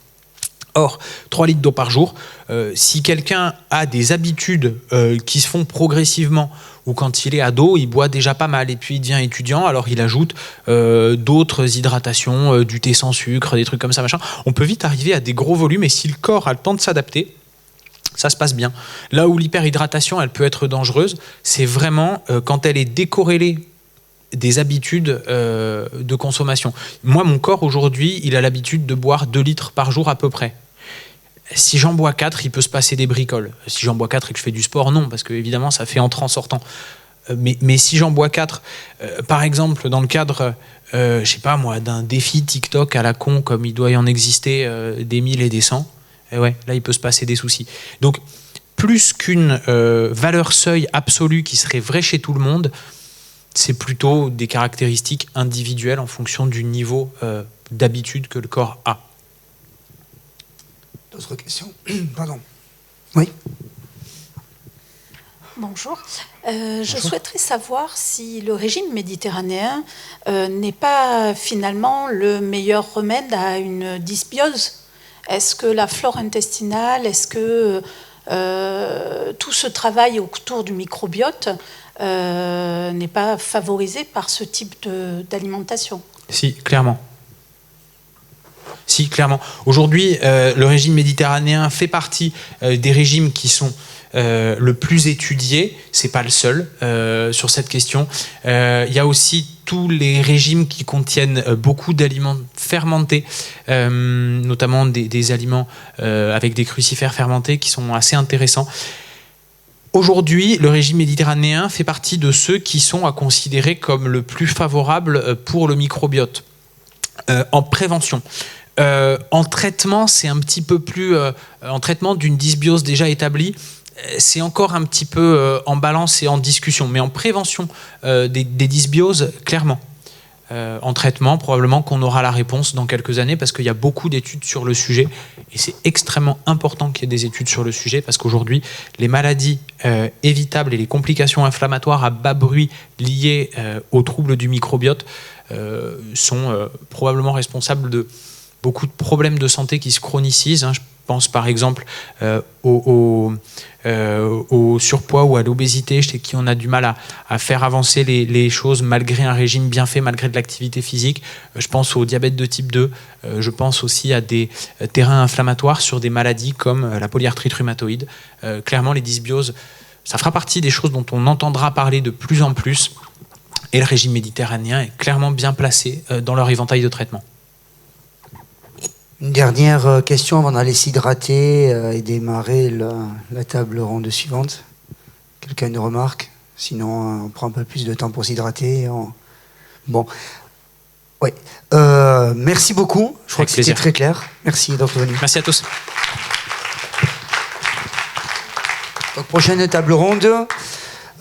Or, 3 litres d'eau par jour, si quelqu'un a des habitudes qui se font progressivement, ou quand il est ado, il boit déjà pas mal, et puis il devient étudiant, alors il ajoute d'autres hydratations, du thé sans sucre, des trucs comme ça, machin. On peut vite arriver à des gros volumes, et si le corps a le temps de s'adapter, ça se passe bien. Là où l'hyperhydratation, elle peut être dangereuse, c'est vraiment quand elle est décorrélée des habitudes de consommation. Moi, mon corps, aujourd'hui, il a l'habitude de boire 2 litres par jour à peu près. Si j'en bois 4, il peut se passer des bricoles. Si j'en bois 4 et que je fais du sport, non, parce que évidemment, ça fait entrer en sortant. Mais si j'en bois 4, par exemple, dans le cadre, je sais pas moi, d'un défi TikTok à la con, comme il doit y en exister des 1000 et des 100, et ouais, là, il peut se passer des soucis. Donc, plus qu'une valeur seuil absolue qui serait vraie chez tout le monde, c'est plutôt des caractéristiques individuelles en fonction du niveau d'habitude que le corps a. D'autres questions? Pardon. Oui. Bonjour. Je souhaiterais savoir si le régime méditerranéen n'est pas finalement le meilleur remède à une dysbiose. Est-ce que la flore intestinale, est-ce que tout ce travail autour du microbiote n'est pas favorisé par ce type d'alimentation? Si, clairement. Si, clairement. Aujourd'hui, le régime méditerranéen fait partie des régimes qui sont le plus étudiés. C'est pas le seul sur cette question. Il y a aussi tous les régimes qui contiennent beaucoup d'aliments fermentés, notamment des aliments avec des crucifères fermentés qui sont assez intéressants. Aujourd'hui, le régime méditerranéen fait partie de ceux qui sont à considérer comme le plus favorable pour le microbiote en prévention. En traitement, c'est un petit peu plus... en traitement d'une dysbiose déjà établie, c'est encore un petit peu en balance et en discussion. Mais en prévention des dysbioses, clairement. En traitement, probablement qu'on aura la réponse dans quelques années parce qu'il y a beaucoup d'études sur le sujet. Et c'est extrêmement important qu'il y ait des études sur le sujet parce qu'aujourd'hui, les maladies évitables et les complications inflammatoires à bas bruit liées aux troubles du microbiote sont probablement responsables de beaucoup de problèmes de santé qui se chronicisent. Je pense par exemple au surpoids ou à l'obésité, chez qui on a du mal à faire avancer les choses malgré un régime bien fait, malgré de l'activité physique. Je pense au diabète de type 2. Je pense aussi à des terrains inflammatoires sur des maladies comme la polyarthrite rhumatoïde. Clairement, les dysbioses, ça fera partie des choses dont on entendra parler de plus en plus. Et le régime méditerranéen est clairement bien placé dans leur éventail de traitement. Une dernière question avant d'aller s'hydrater et démarrer la table ronde suivante. Quelqu'un a une remarque? Sinon, on prend un peu plus de temps pour s'hydrater. Bon. Oui. Merci beaucoup. Je crois que c'était très clair. Merci d'être venu. Merci à tous. Donc, prochaine table ronde.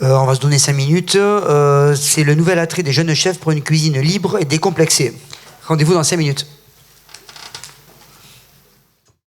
On va se donner 5 minutes. C'est le nouvel attrait des jeunes chefs pour une cuisine libre et décomplexée. Rendez-vous dans 5 minutes.